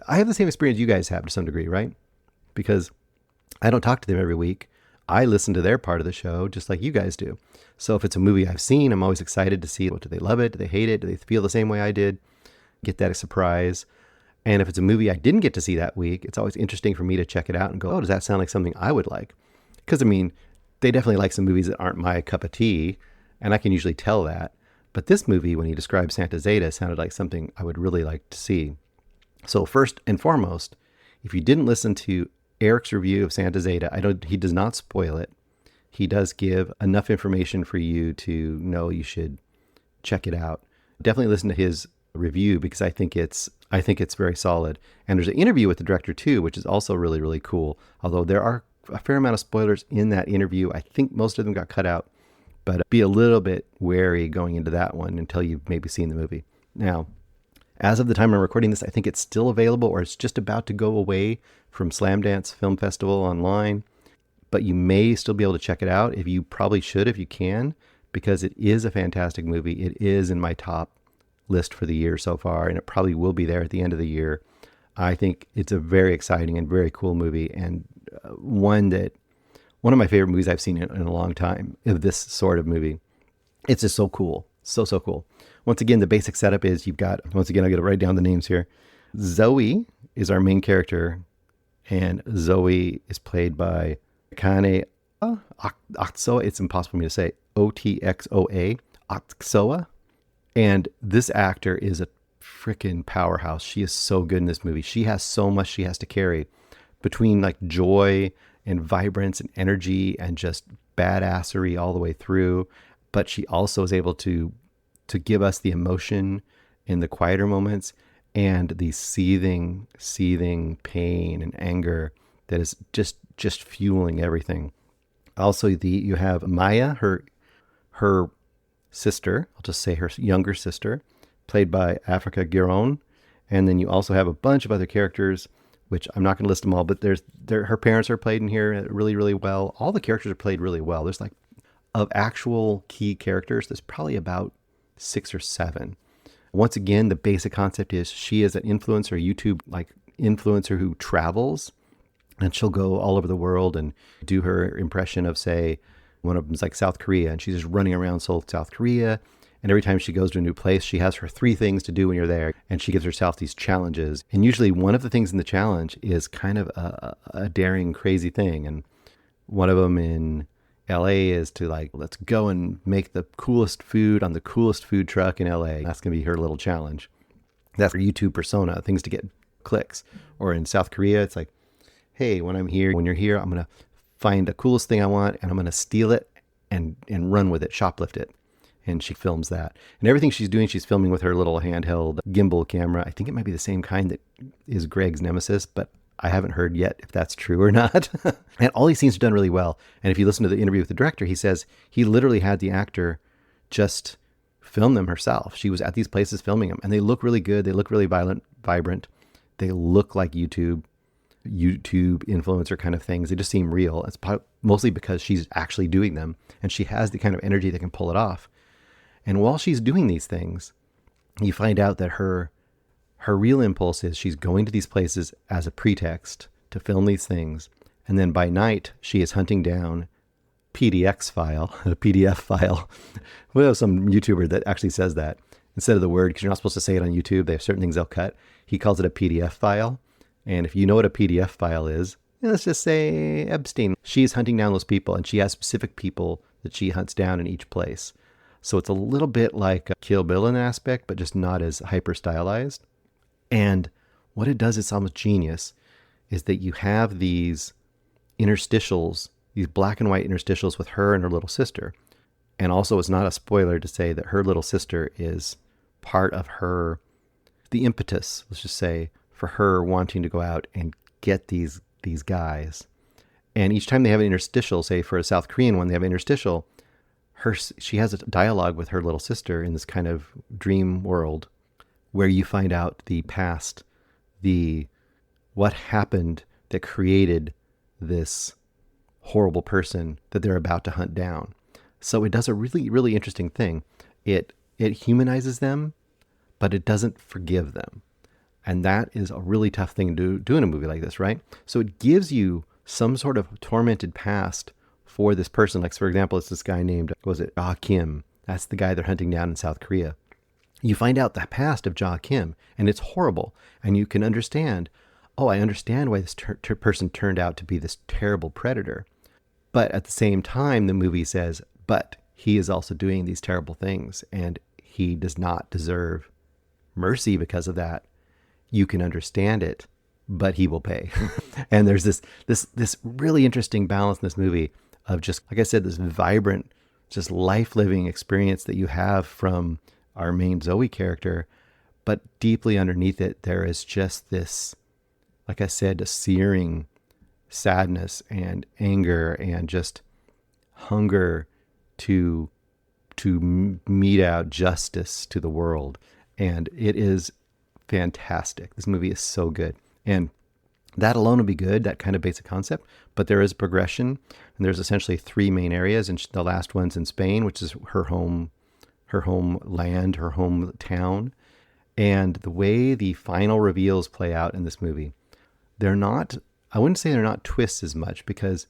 [SPEAKER 4] I have the same experience you guys have to some degree, right? Because I don't talk to them every week. I listen to their part of the show just like you guys do. So if it's a movie I've seen, I'm always excited to see, do they love it? Do they hate it? Do they feel the same way I did? Get that surprise. And if it's a movie I didn't get to see that week, it's always interesting for me to check it out and go, oh, does that sound like something I would like? Because, I mean, they definitely like some movies that aren't my cup of tea, and I can usually tell that. But this movie, when he described Santa Zeta, sounded like something I would really like to see. So first and foremost, if you didn't listen to Eric's review of Santa Zeta, he does not spoil it. He does give enough information for you to know you should check it out. Definitely listen to his review because I think it's very solid. And there's an interview with the director too, which is also really, really cool. Although there are a fair amount of spoilers in that interview. I think most of them got cut out, but be a little bit wary going into that one until you've maybe seen the movie. Now, as of the time I'm recording this, I think it's still available or it's just about to go away from Slamdance Film Festival online, but you may still be able to check it out. If you probably should, if you can, because it is a fantastic movie. It is in my top list for the year so far, and it probably will be there at the end of the year. I think it's a very exciting and very cool movie, and one of my favorite movies I've seen in a long time of this sort of movie. It's just so cool. So cool. Once again, the basic setup is you've got, once again, I got to write down the names here. Zoe is our main character, and Zoe is played by Kayn Kalmbach. It's impossible for me to say. Otxoa. Otxoa. And this actor is a freaking powerhouse. She is so good in this movie. She has so much she has to carry between like joy and vibrance and energy and just badassery all the way through. But she also is able to give us the emotion in the quieter moments and the seething pain and anger that is just fueling everything. Also, you have Maya, her sister, I'll just say her younger sister, played by Africa Giron. And then you also have a bunch of other characters, which I'm not going to list them all, but her parents are played in here really, really well. All the characters are played really well. There's like, of actual key characters, there's probably about 6 or 7. Once again, the basic concept is she is an influencer, YouTube like influencer who travels, and she'll go all over the world and do her impression of, say, one of them's like South Korea, and she's just running around South Korea. And every time she goes to a new place, she has her 3 things to do when you're there, and she gives herself these challenges. And usually one of the things in the challenge is kind of a daring, crazy thing. And one of them in LA is to like, let's go and make the coolest food on the coolest food truck in LA. That's going to be her little challenge. That's her YouTube persona, things to get clicks. Or in South Korea, it's like, hey, when you're here, I'm going to find the coolest thing I want and I'm going to steal it and run with it, shoplift it. And she films that. And everything she's doing, she's filming with her little handheld gimbal camera. I think it might be the same kind that is Greg's Nemesis, but I haven't heard yet if that's true or not. And all these scenes are done really well. And if you listen to the interview with the director, he says he literally had the actor just film them herself. She was at these places filming them, and they look really good. They look really vibrant. They look like YouTube influencer kind of things. They just seem real. It's mostly because she's actually doing them, and she has the kind of energy that can pull it off. And while she's doing these things, you find out that her real impulse is she's going to these places as a pretext to film these things. And then by night, she is hunting down a PDF file. We have some YouTuber that actually says that. instead of the word, because you're not supposed to say it on YouTube, they have certain things they'll cut. He calls it a PDF file. And if you know what a PDF file is, let's just say Epstein. She's hunting down those people, and she has specific people that she hunts down in each place. So it's a little bit like Kill Bill in an aspect, but just not as hyper stylized. And what it does, it's almost genius, is that you have these interstitials, these black and white interstitials with her and her little sister. And also, it's not a spoiler to say that her little sister is part of her, the impetus, let's just say, for her wanting to go out and get these guys. And each time they have an interstitial, say for a South Korean one, they have an interstitial, she has a dialogue with her little sister in this kind of dream world where you find out the past, what happened that created this horrible person that they're about to hunt down. So it does a really, really interesting thing. It humanizes them, but it doesn't forgive them. And that is a really tough thing to do in a movie like this, right? So it gives you some sort of tormented past for this person. Like, for example, it's this guy named, Ja Kim. That's the guy they're hunting down in South Korea. You find out the past of Ja Kim, and it's horrible. And you can understand, I understand why this person turned out to be this terrible predator. But at the same time, the movie says, but he is also doing these terrible things, and he does not deserve mercy because of that. You can understand it, but he will pay. And there's this really interesting balance in this movie of just, like I said, this vibrant, just life-living experience that you have from our main Zoe character, but deeply underneath it, there is just this, like I said, a searing sadness and anger and just hunger to mete out justice to the world. And it is fantastic. This movie is so good. And that alone would be good, that kind of basic concept. But there is progression, and there's essentially 3 main areas. And the last one's in Spain, which is her homeland, her hometown. And the way the final reveals play out in this movie, I wouldn't say they're not twists as much, because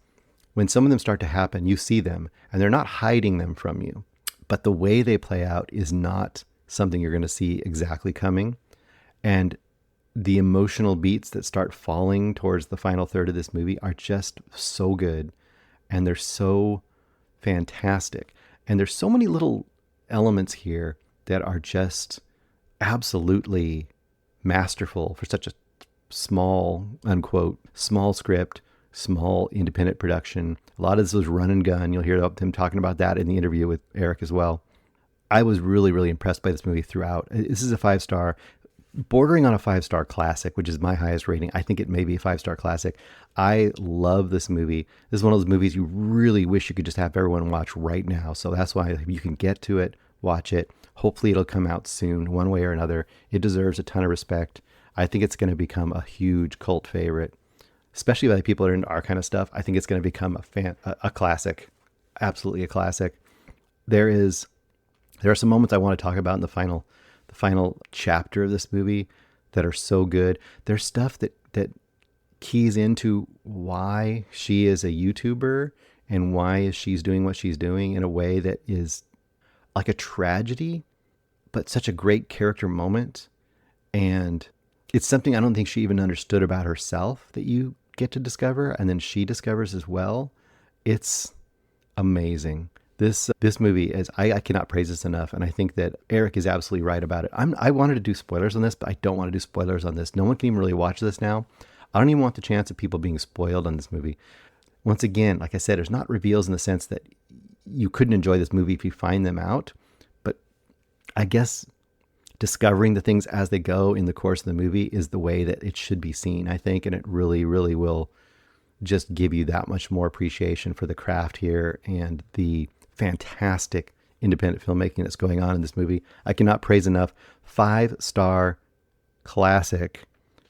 [SPEAKER 4] when some of them start to happen, you see them, and they're not hiding them from you. But the way they play out is not something you're going to see exactly coming. And the emotional beats that start falling towards the final third of this movie are just so good, and they're so fantastic. And there's so many little elements here that are just absolutely masterful for such a small, unquote, small script, small independent production. A lot of this was run and gun. You'll hear them talking about that in the interview with Eric as well. I was really, really impressed by this movie throughout. This is a 5-star, bordering on a 5-star classic, which is my highest rating. I think it may be a 5-star classic. I love this movie. This is one of those movies you really wish you could just have everyone watch right now. So that's why you can get to it, watch it. Hopefully it'll come out soon, one way or another. It deserves a ton of respect. I think it's going to become a huge cult favorite, especially by the people that are into our kind of stuff. I think it's going to become a classic, absolutely a classic. There are some moments I want to talk about in the final chapter of this movie that are so good. There's stuff that keys into why she is a YouTuber and why she's doing what she's doing in a way that is like a tragedy, but such a great character moment. And it's something I don't think she even understood about herself that you get to discover, and then she discovers as well. It's amazing. This movie is, I cannot praise this enough, and I think that Eric is absolutely right about it. I wanted to do spoilers on this, but I don't want to do spoilers on this. No one can even really watch this now. I don't even want the chance of people being spoiled on this movie. Once again, like I said, there's not reveals in the sense that you couldn't enjoy this movie if you find them out, but I guess discovering the things as they go in the course of the movie is the way that it should be seen, I think, and it really, really will just give you that much more appreciation for the craft here and the fantastic independent filmmaking that's going on in this movie. I cannot praise enough. 5-star classic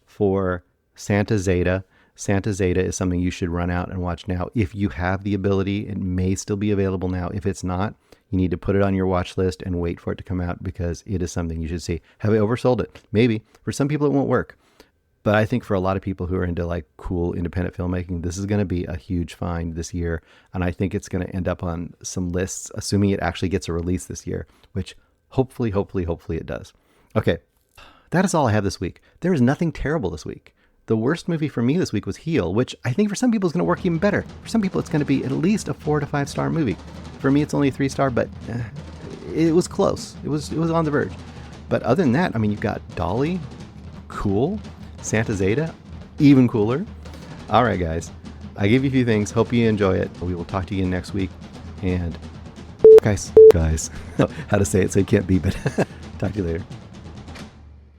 [SPEAKER 4] for Santa Zeta. Santa Zeta is something you should run out and watch now. If you have the ability, it may still be available now. If it's not, you need to put it on your watch list and wait for it to come out, because it is something you should see. Have I oversold it? Maybe. For some people, it won't work. But I think for a lot of people who are into like cool independent filmmaking, this is going to be a huge find this year. And I think it's going to end up on some lists, assuming it actually gets a release this year, which Hopefully it does. Okay, that is all I have this week. There is nothing terrible this week. The worst movie for me this week was Heel, which I think for some people is going to work even better. For some people, it's going to be at least a 4 to 5 star movie. For me, it's only a 3 star, but it was close. It was on the verge. But other than that, I mean, you've got Dolly, cool. Santa Zeta, even cooler. All right, guys. I gave you a few things. Hope you enjoy it. We will talk to you again next week. And guys, how to say it so you can't beep it. Talk to you later.